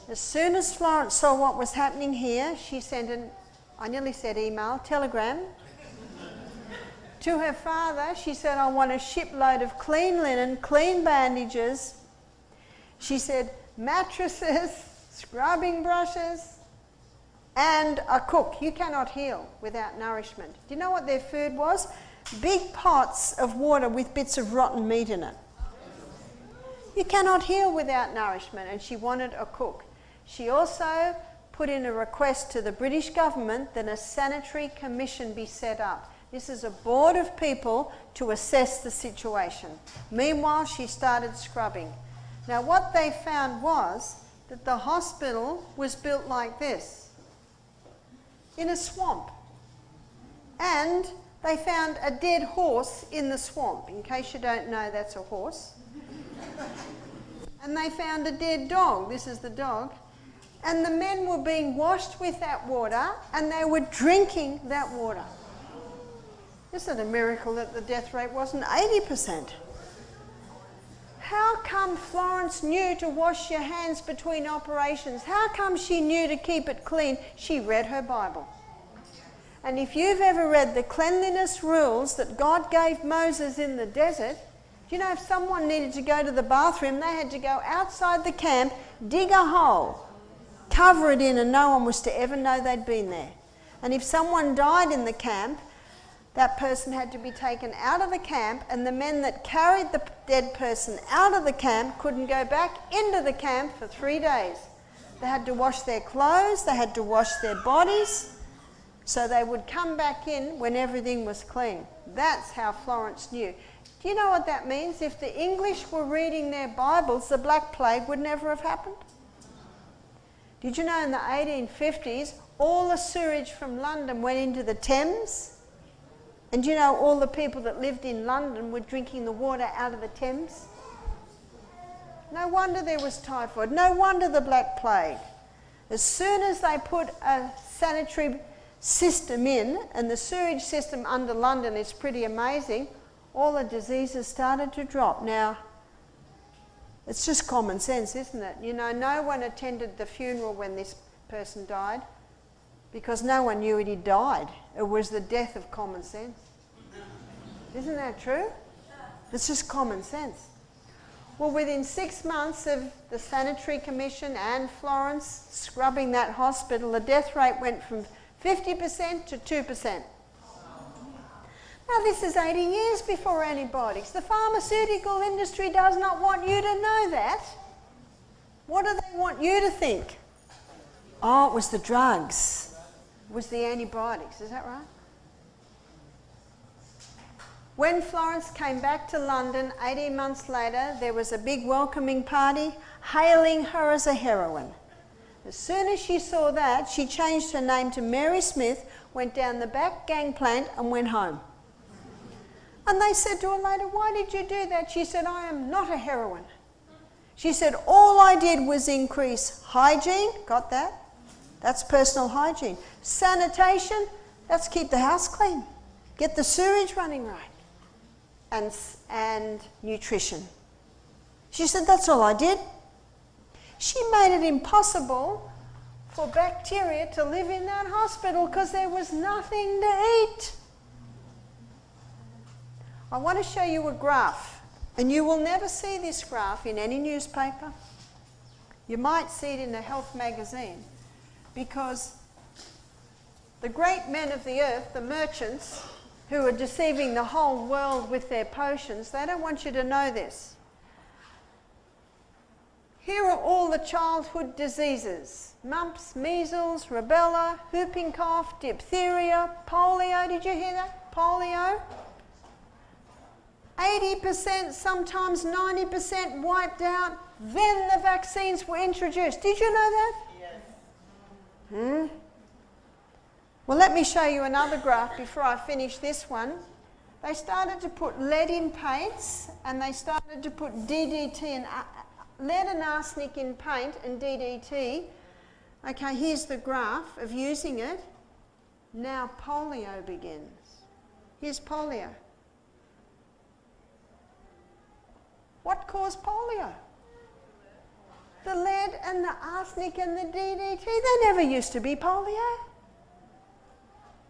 As soon as Florence saw what was happening here, she sent I nearly said email, telegram. To her father, she said, "I want a shipload of clean linen, clean bandages." She said, mattresses, scrubbing brushes, and a cook. You cannot heal without nourishment. Do you know what their food was? Big pots of water with bits of rotten meat in it. You cannot heal without nourishment, and she wanted a cook. She also put in a request to the British government that a sanitary commission be set up. This is a board of people to assess the situation. Meanwhile, she started scrubbing. Now, what they found was that the hospital was built like this, in a swamp. And they found a dead horse in the swamp. In case you don't know, that's a horse. And they found a dead dog. This is the dog. And the men were being washed with that water, and they were drinking that water. Isn't it a miracle that the death rate wasn't 80%? How come Florence knew to wash your hands between operations? How come she knew to keep it clean? She read her Bible. And if you've ever read the cleanliness rules that God gave Moses in the desert, do you know if someone needed to go to the bathroom, they had to go outside the camp, dig a hole, cover it in, and no one was to ever know they'd been there. And if someone died in the camp, that person had to be taken out of the camp, and the men that carried the dead person out of the camp couldn't go back into the camp for 3 days. They had to wash their clothes, they had to wash their bodies, so they would come back in when everything was clean. That's how Florence knew. Do you know what that means? If the English were reading their Bibles, the Black Plague would never have happened. Did you know in the 1850s, all the sewage from London went into the Thames? And you know all the people that lived in London were drinking the water out of the Thames? No wonder there was typhoid. No wonder the Black Plague. As soon as they put a sanitary system in, and the sewage system under London is pretty amazing, all the diseases started to drop. Now, it's just common sense, isn't it? You know, no one attended the funeral when this person died, because no one knew he died. It was the death of common sense. Isn't that true? It's just common sense. Well, within 6 months of the Sanitary Commission and Florence scrubbing that hospital, the death rate went from 50% to 2%. Now, this is 80 years before antibiotics. The pharmaceutical industry does not want you to know that. What do they want you to think? Oh, it was the drugs. It was the antibiotics. Is that right? When Florence came back to London 18 months later, there was a big welcoming party hailing her as a heroine. As soon as she saw that, she changed her name to Mary Smith, went down the back gangplank and went home. And they said to her later, "Why did you do that?" She said, "I am not a heroine." She said, "All I did was increase hygiene." Got that? That's personal hygiene. Sanitation, that's keep the house clean. Get the sewage running right. And nutrition. She said, "That's all I did." She made it impossible for bacteria to live in that hospital because there was nothing to eat. I want to show you a graph, and you will never see this graph in any newspaper. You might see it in a health magazine, because the great men of the earth, the merchants, who are deceiving the whole world with their potions, they don't want you to know this. Here are all the childhood diseases: mumps, measles, rubella, whooping cough, diphtheria, polio. Did you hear that? Polio. 80%, sometimes 90% wiped out. Then the vaccines were introduced. Did you know that? Yes. Well, let me show you another graph before I finish this one. They started to put lead in paints, and they started to put DDT and lead and arsenic in paint and DDT. Okay, here's the graph of using it. Now polio begins. Here's polio. What caused polio? The lead and the arsenic and the DDT. They never used to be polio.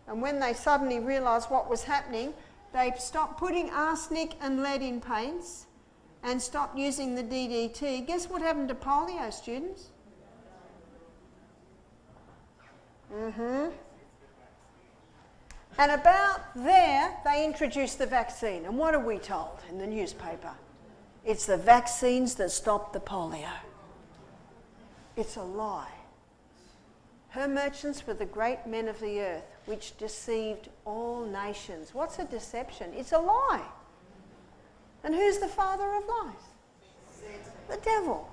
And when they suddenly realised what was happening, they stopped putting arsenic and lead in paints and stopped using the DDT. Guess what happened to polio, students? And about there, they introduced the vaccine. And what are we told in the newspaper? It's the vaccines that stopped the polio. It's a lie. Her merchants were the great men of the earth, which deceived all nations. What's a deception? It's a lie. And who's the father of lies? The devil.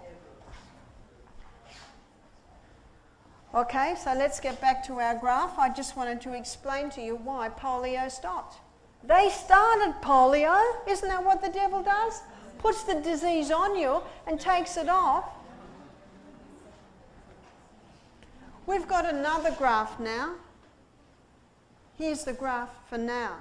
Okay, so let's get back to our graph. I just wanted to explain to you why polio stopped. They started polio. Isn't that what the devil does? Puts the disease on you and takes it off. We've got another graph now. Here's the graph for now.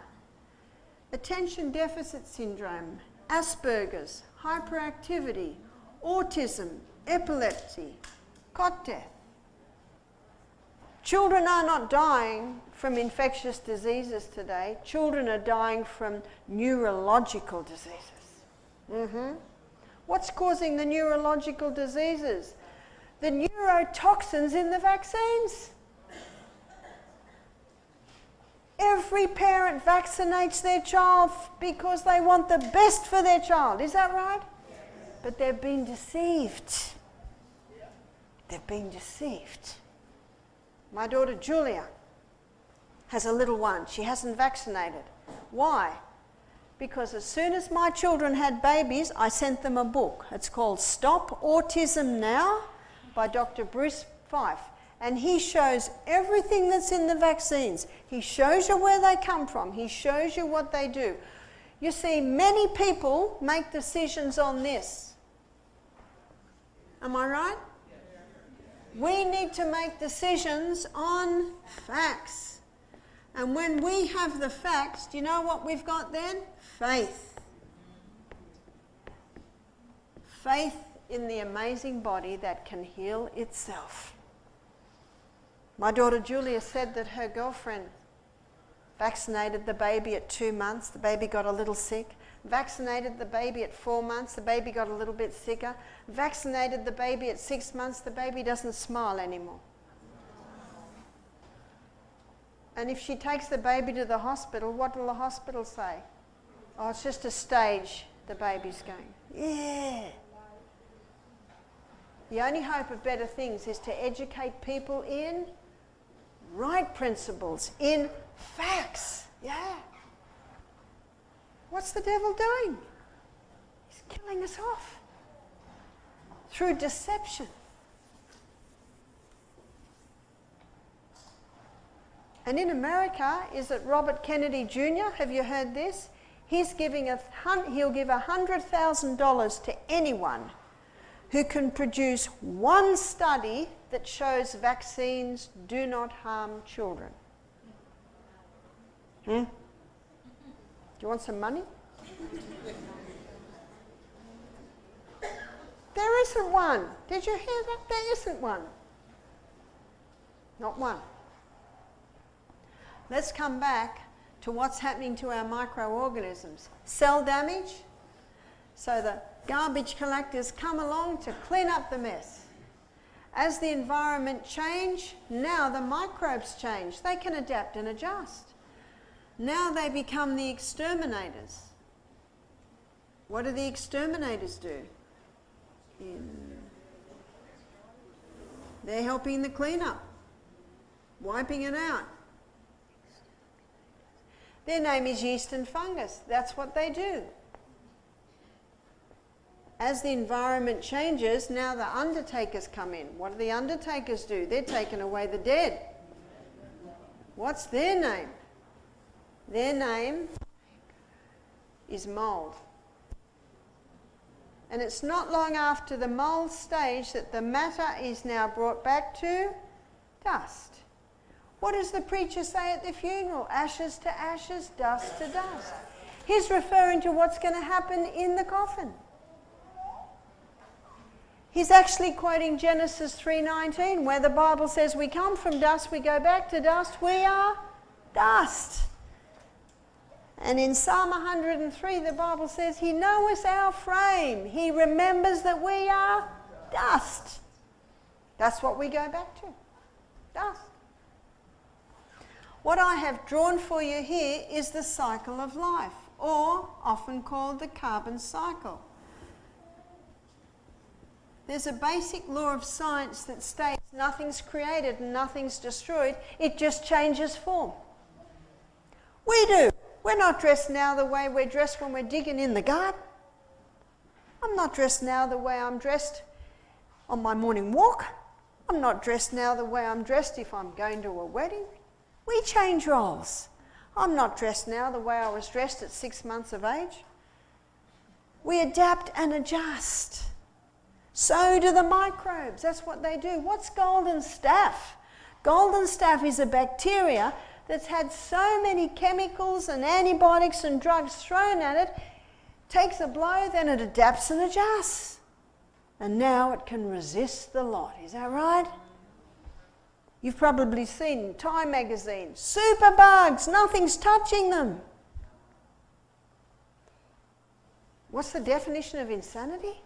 Attention deficit syndrome, Asperger's, hyperactivity, autism, epilepsy, cot death. Children are not dying from infectious diseases today. Children are dying from neurological diseases. What's causing the neurological diseases? The neurotoxins in the vaccines. Every parent vaccinates their child because they want the best for their child. Is that right? But they've been deceived. They've been deceived. My daughter Julia has a little one. She hasn't vaccinated. Why? Because as soon as my children had babies, I sent them a book. It's called Stop Autism Now by Dr. Bruce Fife. And he shows everything that's in the vaccines. He shows you where they come from. He shows you what they do. You see, many people make decisions on this. Am I right? We need to make decisions on facts. And when we have the facts, do you know what we've got then? Faith. Faith in the amazing body that can heal itself. My daughter Julia said that her girlfriend vaccinated the baby at 2 months, the baby got a little sick. Vaccinated the baby at 4 months, the baby got a little bit sicker. Vaccinated the baby at 6 months, the baby doesn't smile anymore. And if she takes the baby to the hospital, what will the hospital say? Oh, it's just a stage the baby's going. Yeah. The only hope of better things is to educate people in right principles, in facts. Yeah. What's the devil doing? He's killing us off through deception. And in America, is it Robert Kennedy Jr.? Have you heard this? He'll give $100,000 to anyone who can produce one study that shows vaccines do not harm children. Do you want some money? There isn't one. Did you hear that? There isn't one. Not one. Let's come back to what's happening to our microorganisms. Cell damage. So the garbage collectors come along to clean up the mess. As the environment changes, now the microbes change. They can adapt and adjust. Now they become the exterminators. What do the exterminators do? They're helping the cleanup, wiping it out. Their name is yeast and fungus. That's what they do. As the environment changes, now the undertakers come in. What do the undertakers do? They're taking away the dead. What's their name? Their name is mold. And it's not long after the mold stage that the matter is now brought back to dust. What does the preacher say at the funeral? Ashes to ashes, dust to dust. He's referring to what's going to happen in the coffin. He's actually quoting Genesis 3:19, where the Bible says we come from dust, we go back to dust, we are dust. And in Psalm 103, the Bible says, He knoweth our frame. He remembers that we are dust. That's what we go back to. Dust. What I have drawn for you here is the cycle of life, or often called the carbon cycle. There's a basic law of science that states nothing's created and nothing's destroyed. It just changes form. We do. We're not dressed now the way we're dressed when we're digging in the garden. I'm not dressed now the way I'm dressed on my morning walk. I'm not dressed now the way I'm dressed if I'm going to a wedding. We change roles. I'm not dressed now the way I was dressed at 6 months of age. We adapt and adjust. So do the microbes. That's what they do. What's golden staph? Golden staph is a bacteria that's had so many chemicals and antibiotics and drugs thrown at it, takes a blow, then it adapts and adjusts. And now it can resist the lot. Is that right? You've probably seen Time magazine, superbugs, nothing's touching them. What's the definition of insanity?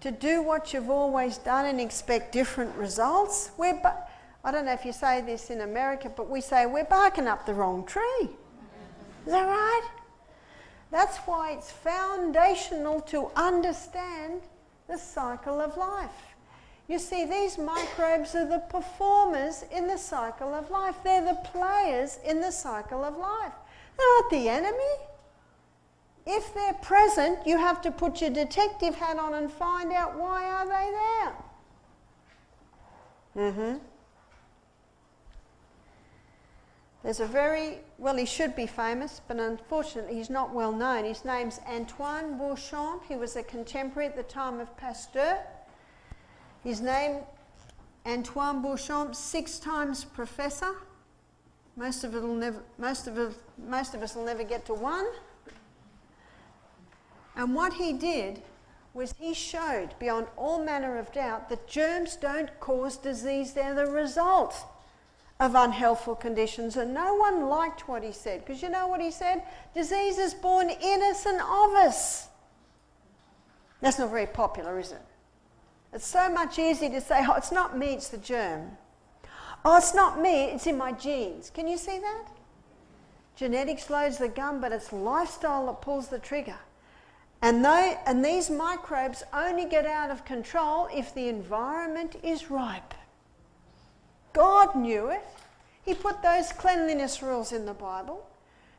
To do what you've always done and expect different results. I don't know if you say this in America, but we say we're barking up the wrong tree. Is that right? That's why it's foundational to understand the cycle of life. You see, these microbes are the performers in the cycle of life. They're the players in the cycle of life. They're not the enemy. If they're present, you have to put your detective hat on and find out why are they there. There's he should be famous, but unfortunately he's not well known. His name's Antoine Beauchamp. He was a contemporary at the time of Pasteur. His name, Antoine Beauchamp, 6 times professor. Most of us will never get to 1. And what he did was he showed beyond all manner of doubt that germs don't cause disease, they're the result of unhealthful conditions. And no one liked what he said, because you know what he said? Disease is born innocent of us. That's not very popular, is it? It's so much easier to say, oh, it's not me, it's the germ. Oh, it's not me, it's in my genes. Can you see that? Genetics loads the gun, but it's lifestyle that pulls the trigger. And these microbes only get out of control if the environment is ripe. God knew it. He put those cleanliness rules in the Bible.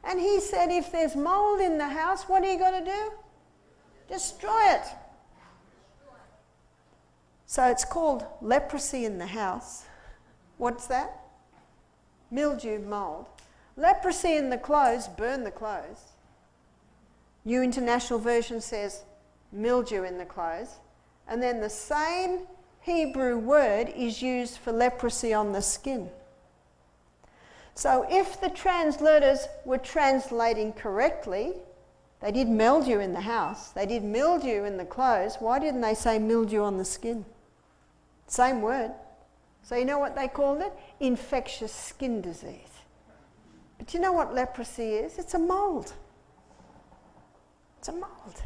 And he said, if there's mold in the house, what are you going to do? Destroy it. So it's called leprosy in the house. What's that? Mildew, mold. Leprosy in the clothes, burn the clothes. New International Version says mildew in the clothes. And then the same Hebrew word is used for leprosy on the skin. So if the translators were translating correctly, they did mildew in the house, they did mildew in the clothes, why didn't they say mildew on the skin? Same word. So you know what they called it? Infectious skin disease. But you know what leprosy is? It's a mold. It's a mold.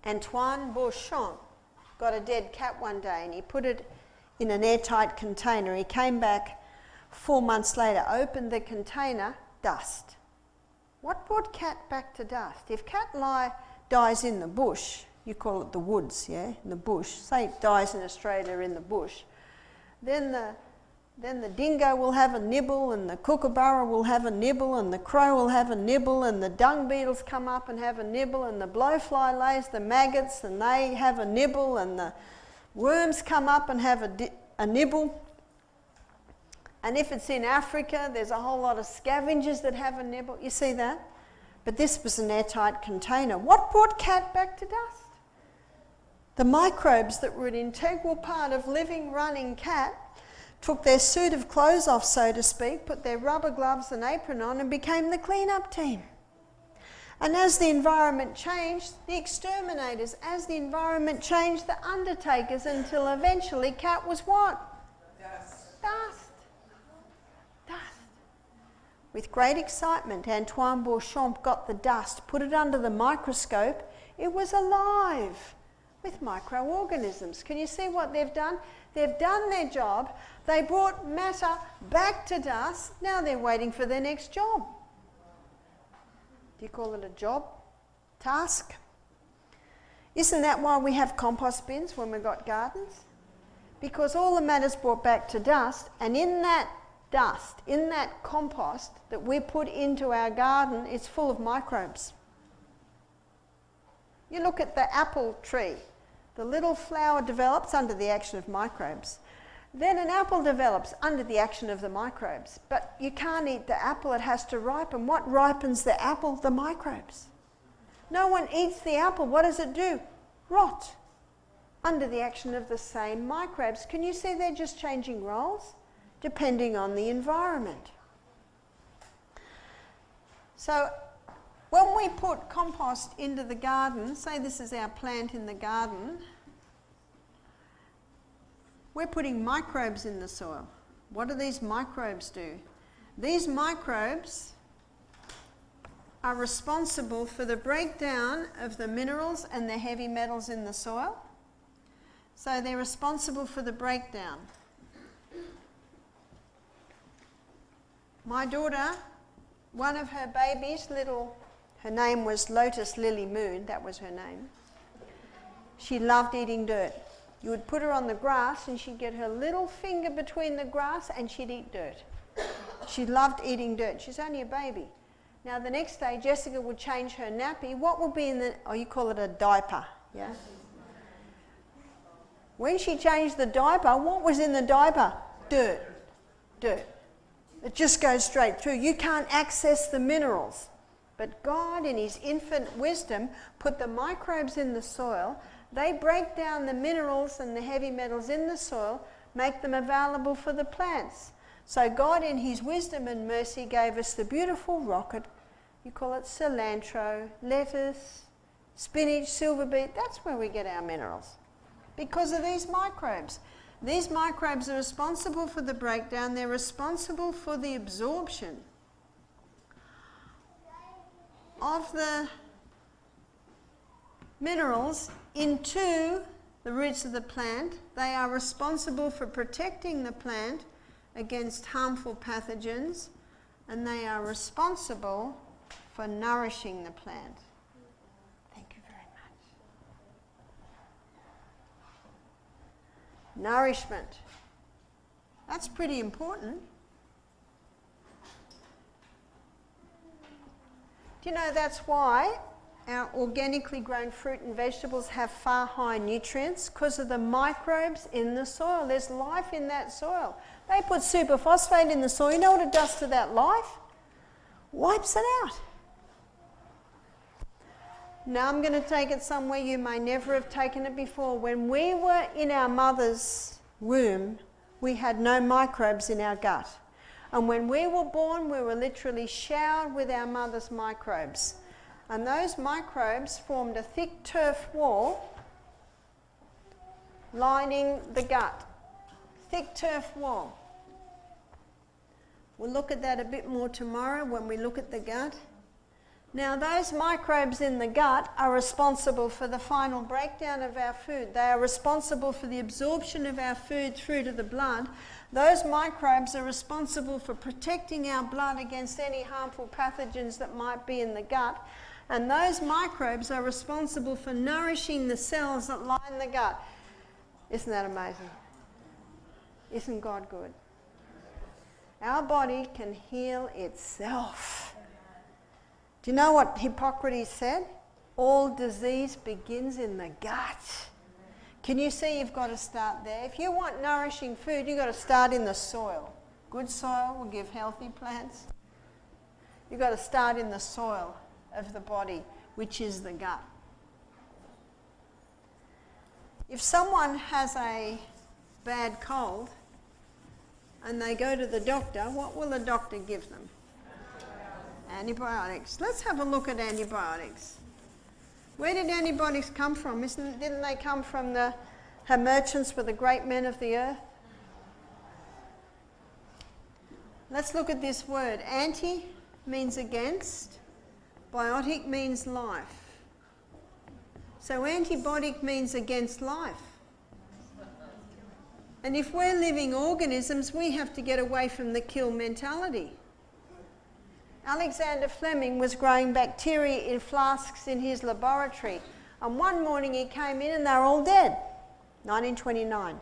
Antoine Beauchamp got a dead cat one day and he put it in an airtight container. He came back 4 months later, opened the container, dust. What brought cat back to dust? If cat dies in the bush, you call it the woods, yeah, in the bush. Say it dies in Australia in the bush. Then the dingo will have a nibble, and the kookaburra will have a nibble, and the crow will have a nibble, and the dung beetles come up and have a nibble, and the blowfly lays the maggots and they have a nibble, and the worms come up and have a nibble. And if it's in Africa, there's a whole lot of scavengers that have a nibble. You see that? But this was an airtight container. What brought cat back to dust? The microbes that were an integral part of living, running cat took their suit of clothes off, so to speak, put their rubber gloves and apron on and became the clean-up team. And as the environment changed, the exterminators. As the environment changed, the undertakers, until eventually cat was what? Dust. Dust. Dust. With great excitement, Antoine Beauchamp got the dust, put it under the microscope. It was alive with microorganisms. Can you see what they've done? They've done their job. They brought matter back to dust. Now they're waiting for their next job. Do you call it a job? Task? Isn't that why we have compost bins when we've got gardens? Because all the matter's brought back to dust, and in that dust, in that compost that we put into our garden, it's full of microbes. You look at the apple tree. The little flower develops under the action of microbes. Then an apple develops under the action of the microbes. But you can't eat the apple, it has to ripen. What ripens the apple? The microbes. No one eats the apple. What does it do? Rot under the action of the same microbes. Can you see they're just changing roles depending on the environment? So when we put compost into the garden, say this is our plant in the garden, we're putting microbes in the soil. What do these microbes do? These microbes are responsible for the breakdown of the minerals and the heavy metals in the soil. So they're responsible for the breakdown. My daughter, one of her babies, her name was Lotus Lily Moon, that was her name. She loved eating dirt. You would put her on the grass and she'd get her little finger between the grass and she'd eat dirt. She loved eating dirt. She's only a baby. Now the next day Jessica would change her nappy. What would be in the, you call it a diaper, yeah? When she changed the diaper, what was in the diaper? Dirt. Dirt. It just goes straight through. You can't access the minerals. But God, in his infinite wisdom, put the microbes in the soil. They break down the minerals and the heavy metals in the soil, make them available for the plants. So God, in his wisdom and mercy, gave us the beautiful rocket. You call it cilantro, lettuce, spinach, silver beet, that's where we get our minerals. Because of these microbes. These microbes are responsible for the breakdown, they're responsible for the absorption of the minerals into the roots of the plant. They are responsible for protecting the plant against harmful pathogens, and they are responsible for nourishing the plant. Thank you very much. Nourishment. That's pretty important. Do you know that's why our organically grown fruit and vegetables have far higher nutrients? Because of the microbes in the soil. There's life in that soil. They put superphosphate in the soil. You know what it does to that life? Wipes it out. Now I'm going to take it somewhere you may never have taken it before. When we were in our mother's womb, we had no microbes in our gut. And when we were born, we were literally showered with our mother's microbes. And those microbes formed a thick turf wall lining the gut. Thick turf wall. We'll look at that a bit more tomorrow when we look at the gut. Now those microbes in the gut are responsible for the final breakdown of our food. They are responsible for the absorption of our food through to the blood. Those microbes are responsible for protecting our blood against any harmful pathogens that might be in the gut. And those microbes are responsible for nourishing the cells that line the gut. Isn't that amazing? Isn't God good? Our body can heal itself. Do you know what Hippocrates said? All disease begins in the gut. Can you see you've got to start there? If you want nourishing food, you've got to start in the soil. Good soil will give healthy plants. You've got to start in the soil of the body, which is the gut. If someone has a bad cold and they go to the doctor, what will the doctor give them? Antibiotics. Let's have a look at antibiotics. Where did antibiotics come from? Didn't they come from the merchants were the great men of the earth? Let's look at this word. Anti means against. Biotic means life. So antibiotic means against life. And if we're living organisms, we have to get away from the kill mentality. Alexander Fleming was growing bacteria in flasks in his laboratory, and one morning he came in and they were all dead. 1929.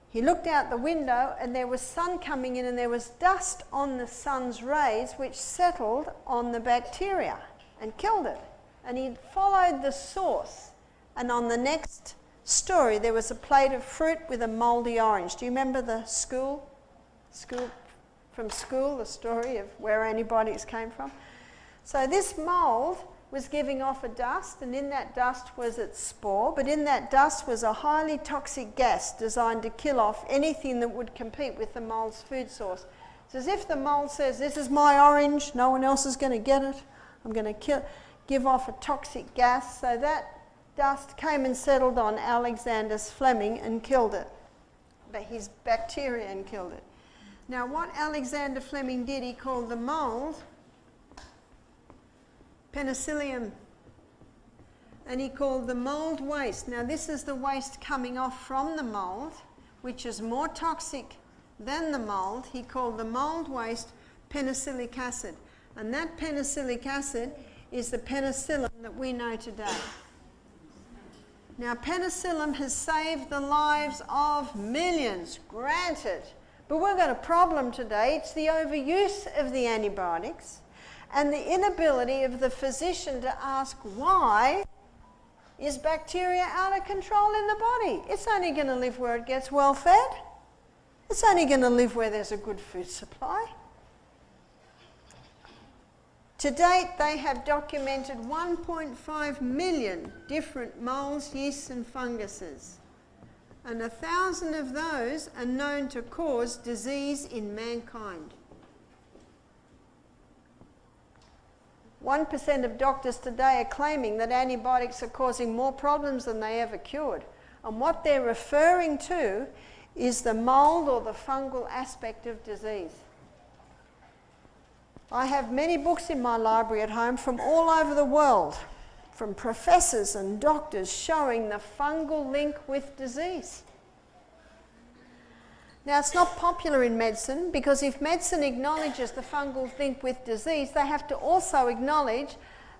He looked out the window and there was sun coming in and there was dust on the sun's rays which settled on the bacteria and killed it. And he followed the source, and on the next story there was a plate of fruit with a mouldy orange. Do you remember the school from school, the story of where antibiotics came from? So this mould was giving off a dust, and in that dust was its spore, but in that dust was a highly toxic gas designed to kill off anything that would compete with the mould's food source. It's as if the mould says, this is my orange, no one else is going to get it, I'm going to give off a toxic gas. So that dust came and settled on Alexander Fleming and killed it. His bacteria and killed it. Now what Alexander Fleming did, he called the mould penicillium, and he called the mould waste. Now this is the waste coming off from the mould, which is more toxic than the mould. He called the mould waste penicillic acid, and that penicillic acid is the penicillin that we know today. Now penicillin has saved the lives of millions, granted, but we've got a problem today. It's the overuse of the antibiotics and the inability of the physician to ask, why is bacteria out of control in the body? It's only going to live where it gets well fed. It's only going to live where there's a good food supply. To date, they have documented 1.5 million different molds, yeasts and funguses, and 1,000 of those are known to cause disease in mankind. 1% of doctors today are claiming that antibiotics are causing more problems than they ever cured. And what they're referring to is the mold or the fungal aspect of disease. I have many books in my library at home from all over the world, from professors and doctors showing the fungal link with disease. Now, it's not popular in medicine because if medicine acknowledges the fungal link with disease, they have to also acknowledge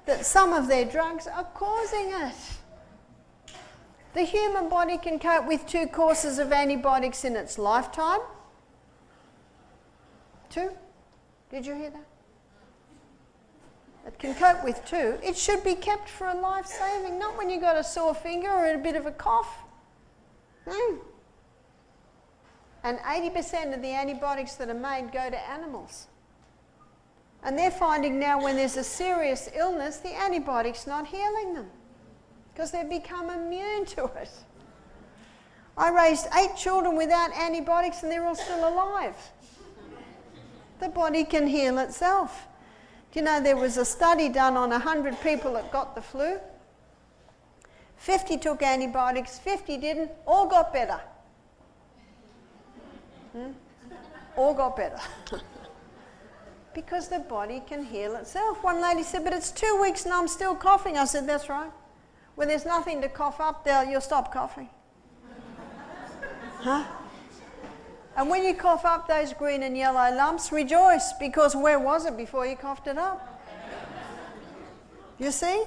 that some of their drugs are causing it. The human body can cope with 2 courses of antibiotics in its lifetime. 2? Did you hear that? It can cope with 2. It should be kept for a life-saving, not when you've got a sore finger or a bit of a cough. No. And 80% of the antibiotics that are made go to animals. And they're finding now when there's a serious illness, the antibiotic's not healing them because they've become immune to it. I raised 8 children without antibiotics and they're all still alive. The body can heal itself. Do you know there was a study done on 100 people that got the flu? 50 took antibiotics, 50 didn't, all got better. All got better. Because the body can heal itself. One lady said, but it's 2 weeks and I'm still coughing. I said, that's right. When there's nothing to cough up, you'll stop coughing. Huh? And when you cough up those green and yellow lumps, rejoice, because where was it before you coughed it up? You see?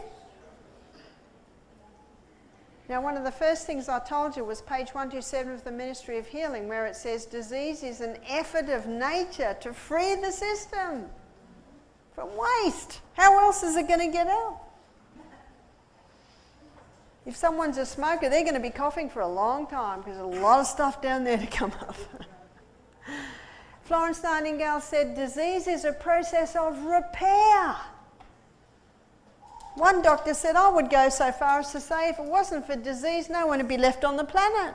Now, one of the first things I told you was page 127 of the Ministry of Healing, where it says disease is an effort of nature to free the system from waste. How else is it going to get out? If someone's a smoker, they're going to be coughing for a long time because there's a lot of stuff down there to come up. Florence Nightingale said, disease is a process of repair. One doctor said, I would go so far as to say if it wasn't for disease, no one would be left on the planet.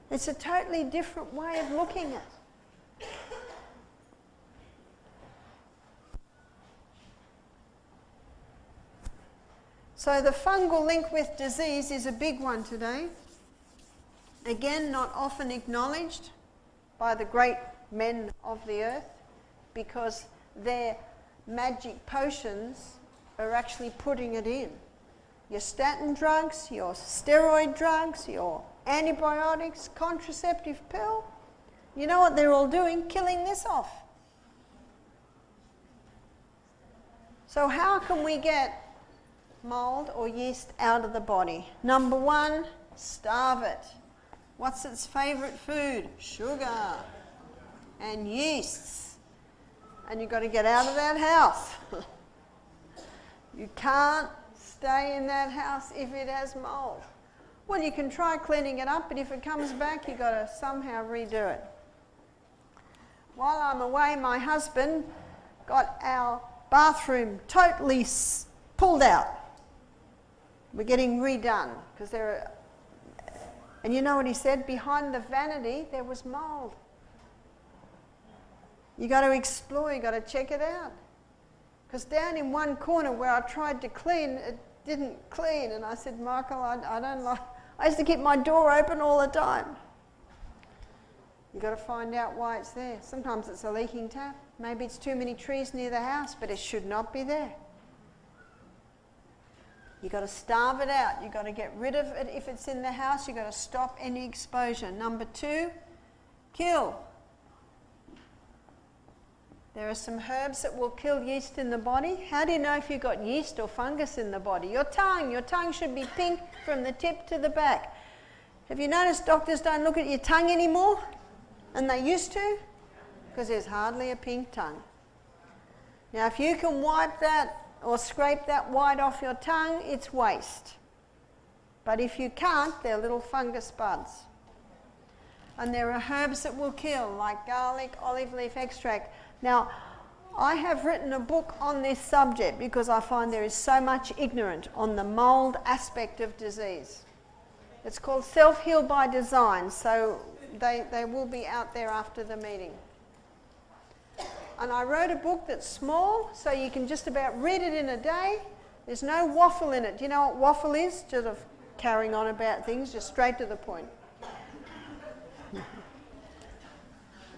It's a totally different way of looking at it. So the fungal link with disease is a big one today. Again, not often acknowledged by the great men of the earth because their magic potions are actually putting it in. Your statin drugs, your steroid drugs, your antibiotics, contraceptive pill. You know what they're all doing? Killing this off. So how can we get mold or yeast out of the body? Number 1, starve it. What's its favourite food? Sugar and yeasts. And you've got to get out of that house. You can't stay in that house if it has mold. Well, you can try cleaning it up, but if it comes back, you've got to somehow redo it. While I'm away, my husband got our bathroom totally pulled out. We're getting redone because there are... And you know what he said? Behind the vanity, there was mold. You got to explore, you got to check it out. Because down in one corner where I tried to clean, it didn't clean. And I said, Michael, I don't like... I used to keep my door open all the time. You've got to find out why it's there. Sometimes it's a leaking tap. Maybe it's too many trees near the house, but it should not be there. You've got to starve it out. You've got to get rid of it. If it's in the house, you've got to stop any exposure. Number 2, kill. There are some herbs that will kill yeast in the body. How do you know if you've got yeast or fungus in the body? Your tongue should be pink from the tip to the back. Have you noticed doctors don't look at your tongue anymore? And they used to? Because there's hardly a pink tongue. Now, if you can wipe that or scrape that white off your tongue, it's waste. But if you can't, they're little fungus buds. And there are herbs that will kill, like garlic, olive leaf extract. Now, I have written a book on this subject because I find there is so much ignorance on the mold aspect of disease. It's called Self-Heal by Design, so they will be out there after the meeting. And I wrote a book that's small, so you can just about read it in a day. There's no waffle in it. Do you know what waffle is? Sort of carrying on about things, just straight to the point.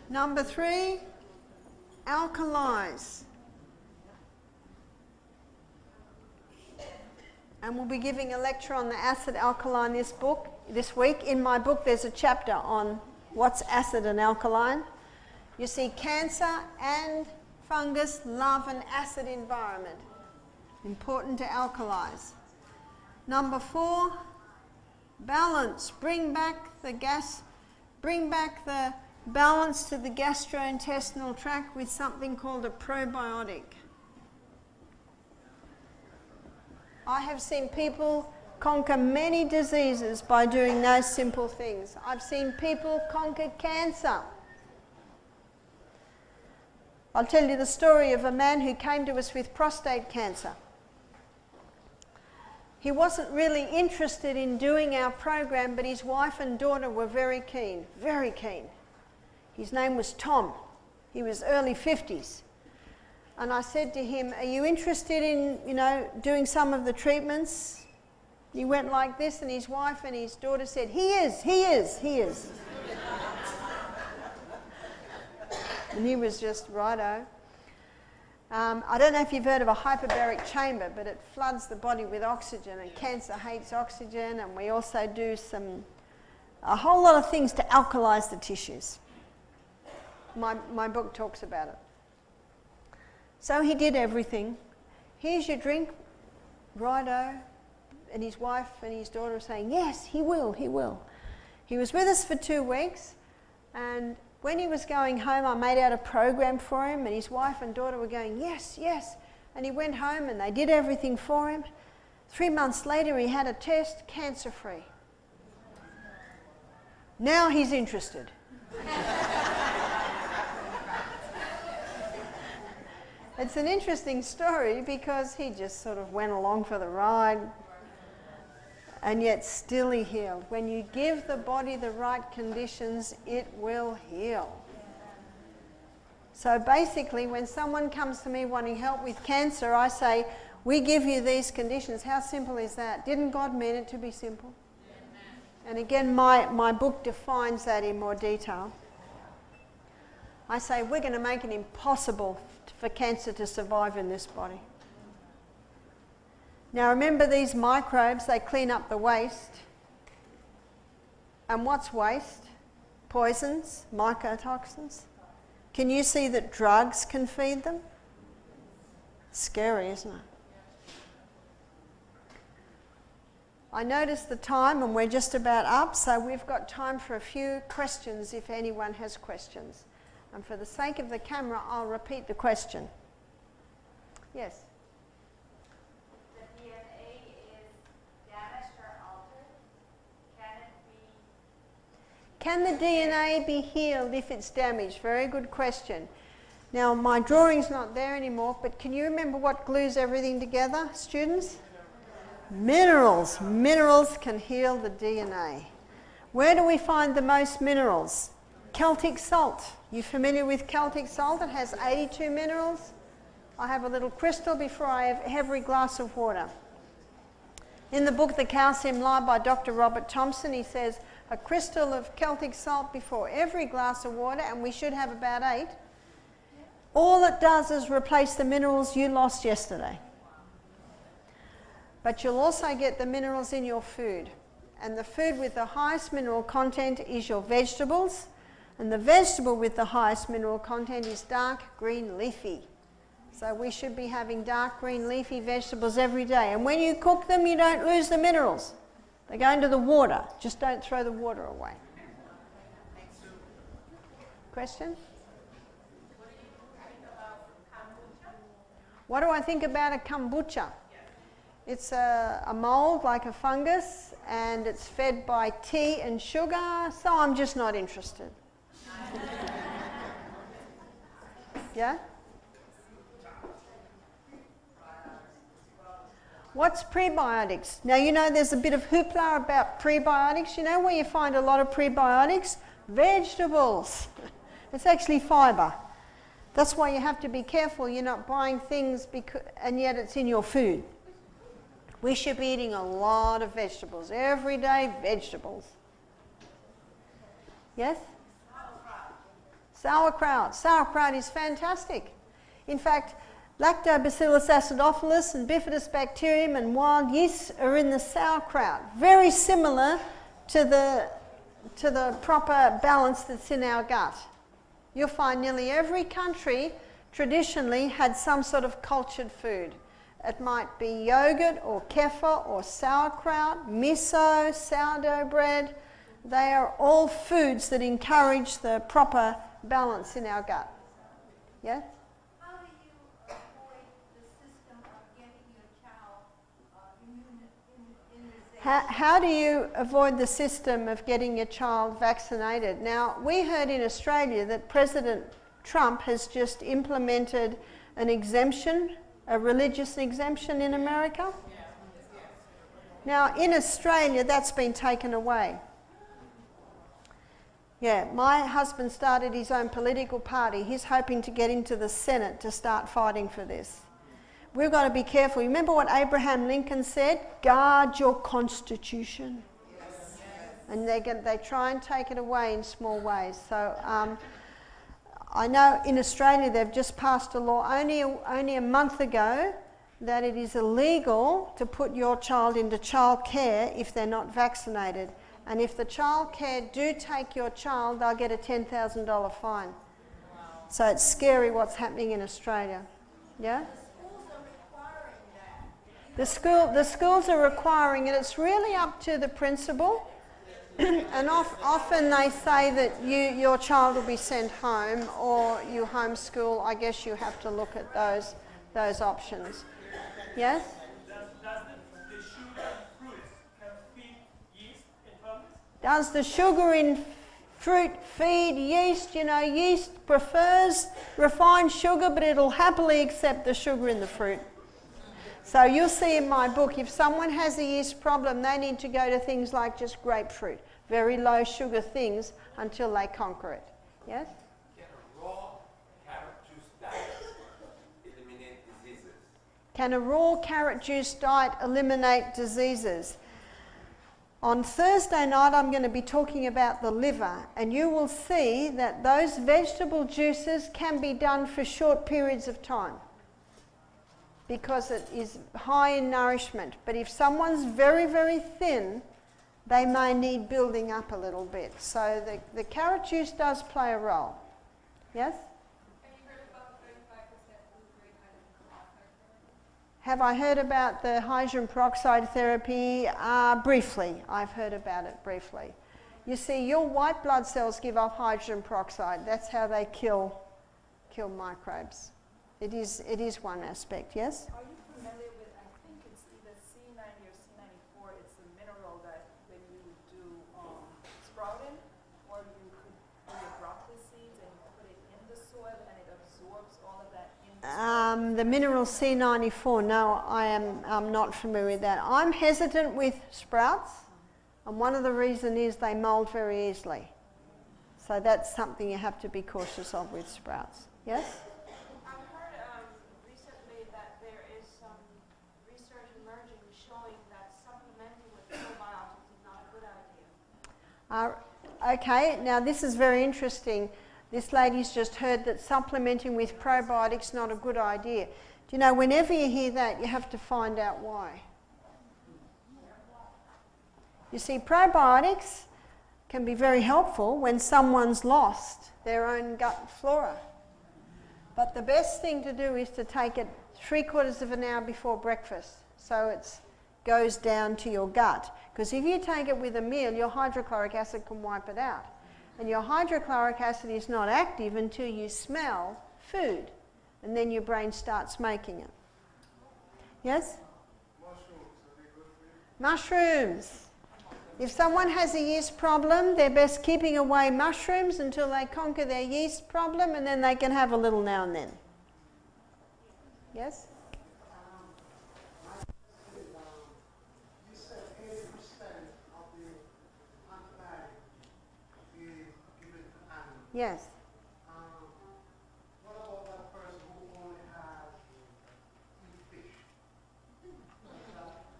Number 3, alkalis. And we'll be giving a lecture on the acid alkaline this week. In my book there's a chapter on what's acid and alkaline. You see, cancer and fungus love an acid environment. Important to alkalize. Number 4, balance. Bring back the balance to the gastrointestinal tract with something called a probiotic. I have seen people conquer many diseases by doing those simple things. I've seen people conquer cancer. I'll tell you the story of a man who came to us with prostate cancer. He wasn't really interested in doing our program, but his wife and daughter were very keen, very keen. His name was Tom. He was early 50s. And I said to him, are you interested in, doing some of the treatments? He went like this, and his wife and his daughter said, he is. And he was just righto. I don't know if you've heard of a hyperbaric chamber, but it floods the body with oxygen, and cancer hates oxygen, and we also do a whole lot of things to alkalize the tissues. My book talks about it. So he did everything. Here's your drink, righto. And his wife and his daughter were saying, yes, he will. He was with us for 2 weeks, and when he was going home, I made out a program for him, and his wife and daughter were going, yes. And he went home and they did everything for him. 3 months later, he had a test, cancer-free. Now he's interested. It's an interesting story because he just sort of went along for the ride, and yet still he healed. When you give the body the right conditions, it will heal. So basically, when someone comes to me wanting help with cancer, I say, we give you these conditions. How simple is that? Didn't God mean it to be simple? And again, my book defines that in more detail. I say, we're going to make it impossible for cancer to survive in this body. Now remember, these microbes, they clean up the waste. And what's waste? Poisons, mycotoxins. Can you see that drugs can feed them? Scary, isn't it? I noticed the time and we're just about up, so we've got time for a few questions if anyone has questions. And for the sake of the camera, I'll repeat the question. Yes? The DNA is damaged or altered. Can it be? Can the DNA be healed if it's damaged? Very good question. Now, my drawing's not there anymore, but can you remember what glues everything together, students? Minerals. Minerals can heal the DNA. Where do we find the most minerals? Celtic salt. You familiar with Celtic salt? It has 82 minerals. I have a little crystal before I have every glass of water. In the book The Calcium Lie by Dr. Robert Thompson, he says a crystal of Celtic salt before every glass of water, and we should have about 8. All it does is replace the minerals you lost yesterday. But you'll also get the minerals in your food. And the food with the highest mineral content is your vegetables. And the vegetable with the highest mineral content is dark green leafy. So we should be having dark green leafy vegetables every day. And when you cook them, you don't lose the minerals. They go into the water. Just don't throw the water away. Question? What do I think about a kombucha? It's a mold like a fungus, and it's fed by tea and sugar, so I'm just not interested. Yeah? What's prebiotics? Now, you know there's a bit of hoopla about prebiotics. You know where you find a lot of prebiotics? Vegetables. It's actually fibre. That's why you have to be careful you're not buying things and yet it's in your food. We should be eating a lot of vegetables, everyday vegetables. Yes? Sauerkraut. Sauerkraut is fantastic. In fact, Lactobacillus acidophilus and Bifidobacterium and wild yeast are in the sauerkraut. Very similar to the proper balance that's in our gut. You'll find nearly every country traditionally had some sort of cultured food. It might be yogurt or kefir or sauerkraut, miso, sourdough bread. They are all foods that encourage the proper balance in our gut. Yeah? How do you avoid the system of getting your child immunization? How do you avoid the system of getting your child vaccinated? Now, we heard in Australia that President Trump has just implemented an exemption, a religious exemption in America. Now, in Australia, that's been taken away. Yeah, my husband started his own political party. He's hoping to get into the Senate to start fighting for this. We've got to be careful. Remember what Abraham Lincoln said? Guard your Constitution. Yes. And they try and take it away in small ways. So I know in Australia they've just passed a law only a month ago that it is illegal to put your child into childcare if they're not vaccinated. And if the childcare do take your child, they'll get a $10,000 fine. Wow. So it's scary what's happening in Australia. Yeah? The schools are requiring it. It's really up to the principal. And often they say that your child will be sent home or you homeschool. I guess you have to look at those options. Yes? Does the sugar in fruit feed yeast? You know, yeast prefers refined sugar, but it'll happily accept the sugar in the fruit. So you'll see in my book, if someone has a yeast problem, they need to go to things like just grapefruit, very low sugar things, until they conquer it. Yes? Can a raw carrot juice diet eliminate diseases? Can a raw carrot juice diet eliminate diseases? On Thursday night, I'm going to be talking about the liver, and you will see that those vegetable juices can be done for short periods of time because it is high in nourishment. But if someone's very, very thin, they may need building up a little bit. So the carrot juice does play a role. Yes? Have I heard about the hydrogen peroxide therapy? Briefly. I've heard about it briefly. You see, your white blood cells give off hydrogen peroxide. That's how they kill microbes. It is one aspect, yes? Are you familiar with, I think it's either C90 or C94, it's a mineral that when you do sprouting, or you could do your broccoli seeds and you put it in the soil and it absorbs all of that in the soil? The mineral C94, no, I'm not familiar with that. I'm hesitant with sprouts, and one of the reasons is they mould very easily. So that's something you have to be cautious of with sprouts. Yes? I've heard recently that there is some research emerging showing that supplementing with probiotics is not a good idea. Okay, now this is very interesting. This lady's just heard that supplementing with probiotics is not a good idea. Do you know, whenever you hear that, you have to find out why. You see, probiotics can be very helpful when someone's lost their own gut flora. But the best thing to do is to take it 3/4 of an hour before breakfast, so it goes down to your gut. Because if you take it with a meal, your hydrochloric acid can wipe it out. And your hydrochloric acid is not active until you smell food, and then your brain starts making it. Yes? Mushrooms, are they good for you? Mushrooms. If someone has a yeast problem, they're best keeping away mushrooms until they conquer their yeast problem, and then they can have a little now and then. Yes? You said 80% of the antibiotic is given to animals. Yes. What about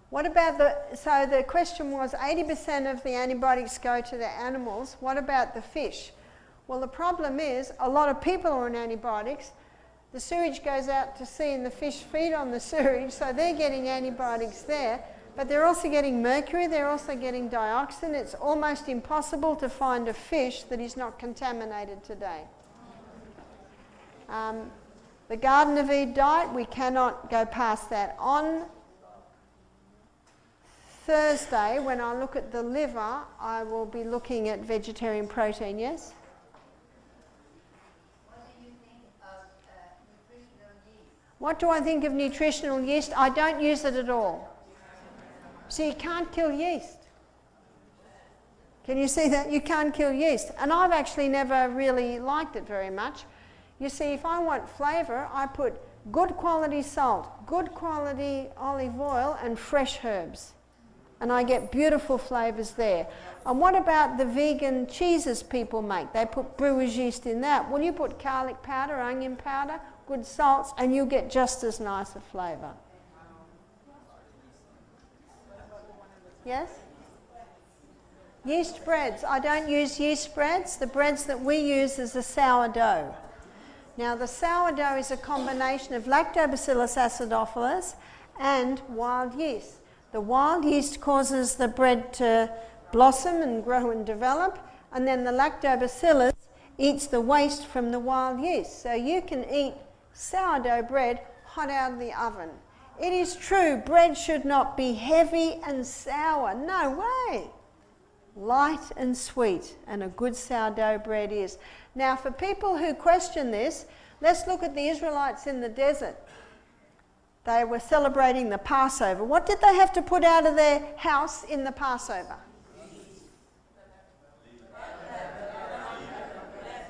What about so the question was 80% of the antibiotics go to the animals. What about the fish? Well, the problem is a lot of people are on antibiotics. The sewage goes out to sea and the fish feed on the sewage, so they're getting antibiotics there. But they're also getting mercury, they're also getting dioxin. It's almost impossible to find a fish that is not contaminated today. The Garden of Eden diet, we cannot go past that. On Thursday, when I look at the liver, I will be looking at vegetarian protein, yes? What do you think of nutritional yeast? What do I think of nutritional yeast? I don't use it at all. So you can't kill yeast. Can you see that? You can't kill yeast. And I've actually never really liked it very much. You see, if I want flavour, I put good quality salt, good quality olive oil and fresh herbs. And I get beautiful flavours there. And what about the vegan cheeses people make? They put brewer's yeast in that. Well, you put garlic powder, onion powder, good salts, and you get just as nice a flavour. Yes? Yeast breads. I don't use yeast breads. The breads that we use is a sourdough. Now, the sourdough is a combination of Lactobacillus acidophilus and wild yeast. The wild yeast causes the bread to blossom and grow and develop, and then the Lactobacillus eats the waste from the wild yeast. So you can eat sourdough bread hot out of the oven. It is true, bread should not be heavy and sour. No way. Light and sweet, and a good sourdough bread is. Now, for people who question this, let's look at the Israelites in the desert. They were celebrating the Passover. What did they have to put out of their house in the Passover?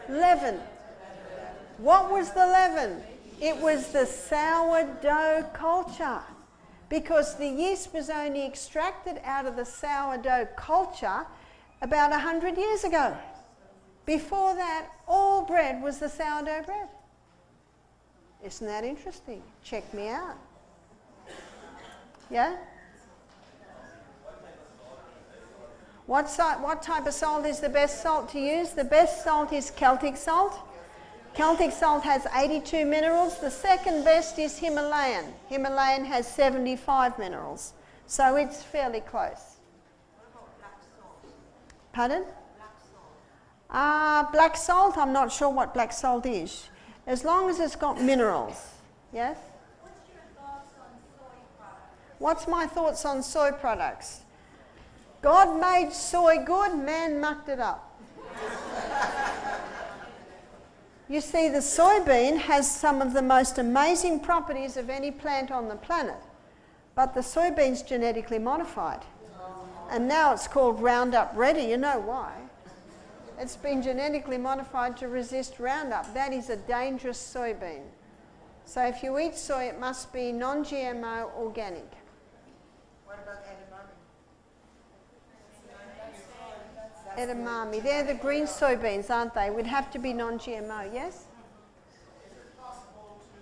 Leaven. What was the leaven? It was the sourdough culture, because the yeast was only extracted out of the sourdough culture about 100 years ago. Before that, all bread was the sourdough bread. Isn't that interesting? Check me out. Yeah? What type of salt is the best salt to use? The best salt is Celtic salt. Celtic salt has 82 minerals. The second best is Himalayan. Himalayan has 75 minerals. So it's fairly close. Pardon? Black salt, I'm not sure what black salt is. As long as it's got minerals. Yes? What's your thoughts on soy products? What's my thoughts on soy products? God made soy good, man mucked it up. You see, the soybean has some of the most amazing properties of any plant on the planet, but the soybean's genetically modified. And now it's called Roundup Ready. You know why? It's been genetically modified to resist Roundup. That is a dangerous soybean. So if you eat soy, it must be non-GMO organic. What about edamame? Edamame. They're the green soybeans, aren't they? Would have to be non-GMO, yes? Is it possible to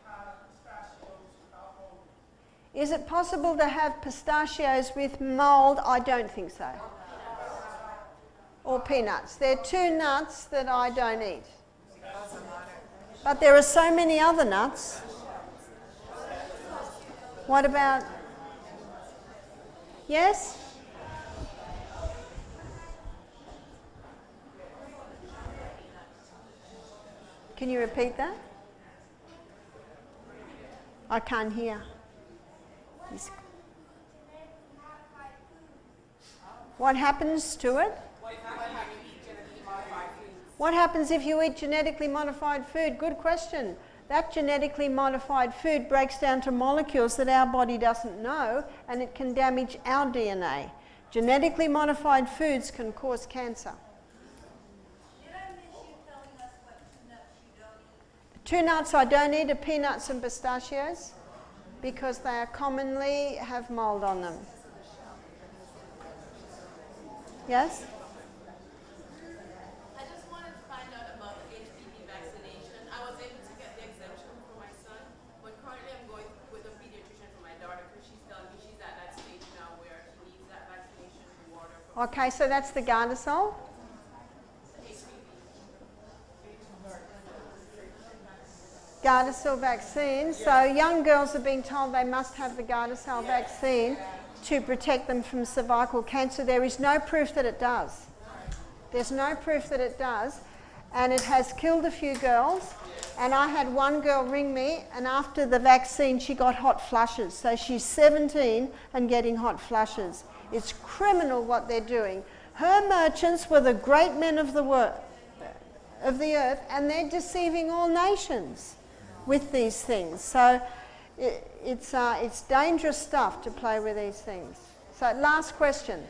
have pistachios without mold? Is it possible to have pistachios with mold? I don't think so. Or peanuts. They're two nuts that I don't eat. But there are so many other nuts. What about... Yes? Can you repeat that? I can't hear. What happens to it? What happens if you eat genetically modified food? Good question. That genetically modified food breaks down to molecules that our body doesn't know, and it can damage our DNA. Genetically modified foods can cause cancer. Did I miss you telling us what two nuts you don't eat? Two nuts I don't eat are peanuts and pistachios, because they are commonly have mold on them. Yes? I just wanted to find out about the HPV vaccination. I was able to get the exemption for my son, but currently I'm going with a pediatrician for my daughter because she's telling me she's at that stage Okay, so that's the Gardasil. Gardasil vaccine. So young girls are being told they must have the Gardasil vaccine to protect them from cervical cancer. There is no proof that it does. There's no proof that it does. And it has killed a few girls. And I had one girl ring me, and after the vaccine she got hot flushes. So she's 17 and getting hot flushes. It's criminal what they're doing. Her merchants were the great men of the earth, and they're deceiving all nations with these things. So it's dangerous stuff to play with these things. So last question.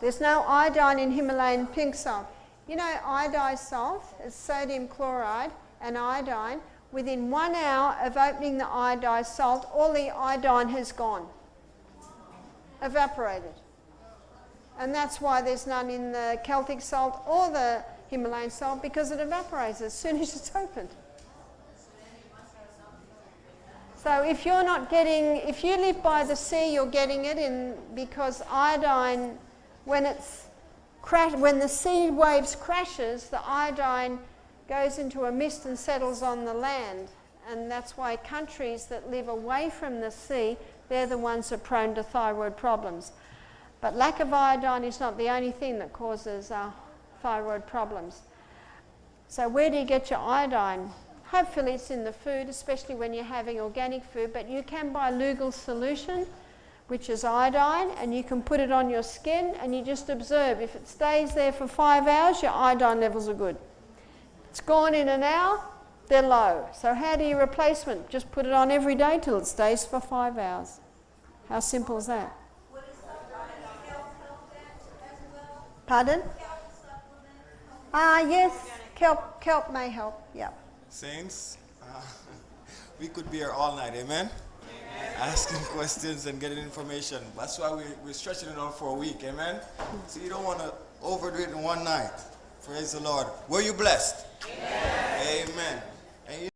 There's no iodine in Himalayan pink salt. You know, iodized salt is sodium chloride and iodine. Within 1 hour of opening the iodized salt, all the iodine has gone, evaporated. And that's why there's none in the Celtic salt or the Himalayan salt, because it evaporates as soon as it's opened. So if you're not getting, if you live by the sea, you're getting it in, because iodine, when the sea waves crashes, the iodine goes into a mist and settles on the land. And that's why countries that live away from the sea, they're the ones that are prone to thyroid problems. But lack of iodine is not the only thing that causes thyroid problems. So where do you get your iodine? Hopefully it's in the food, especially when you're having organic food, but you can buy Lugal solution, which is iodine, and you can put it on your skin and you just observe. If it stays there for 5 hours, your iodine levels are good. It's gone in an hour, they're low. So how do you replace it? Just put it on every day till it stays for 5 hours. How simple is that? Pardon? Yes, kelp may help, yeah. Saints, we could be here all night, amen? Asking questions and getting information. That's why we're stretching it out for a week, amen? So you don't want to overdo it in one night. Praise the Lord. Were you blessed? Amen. Amen. And you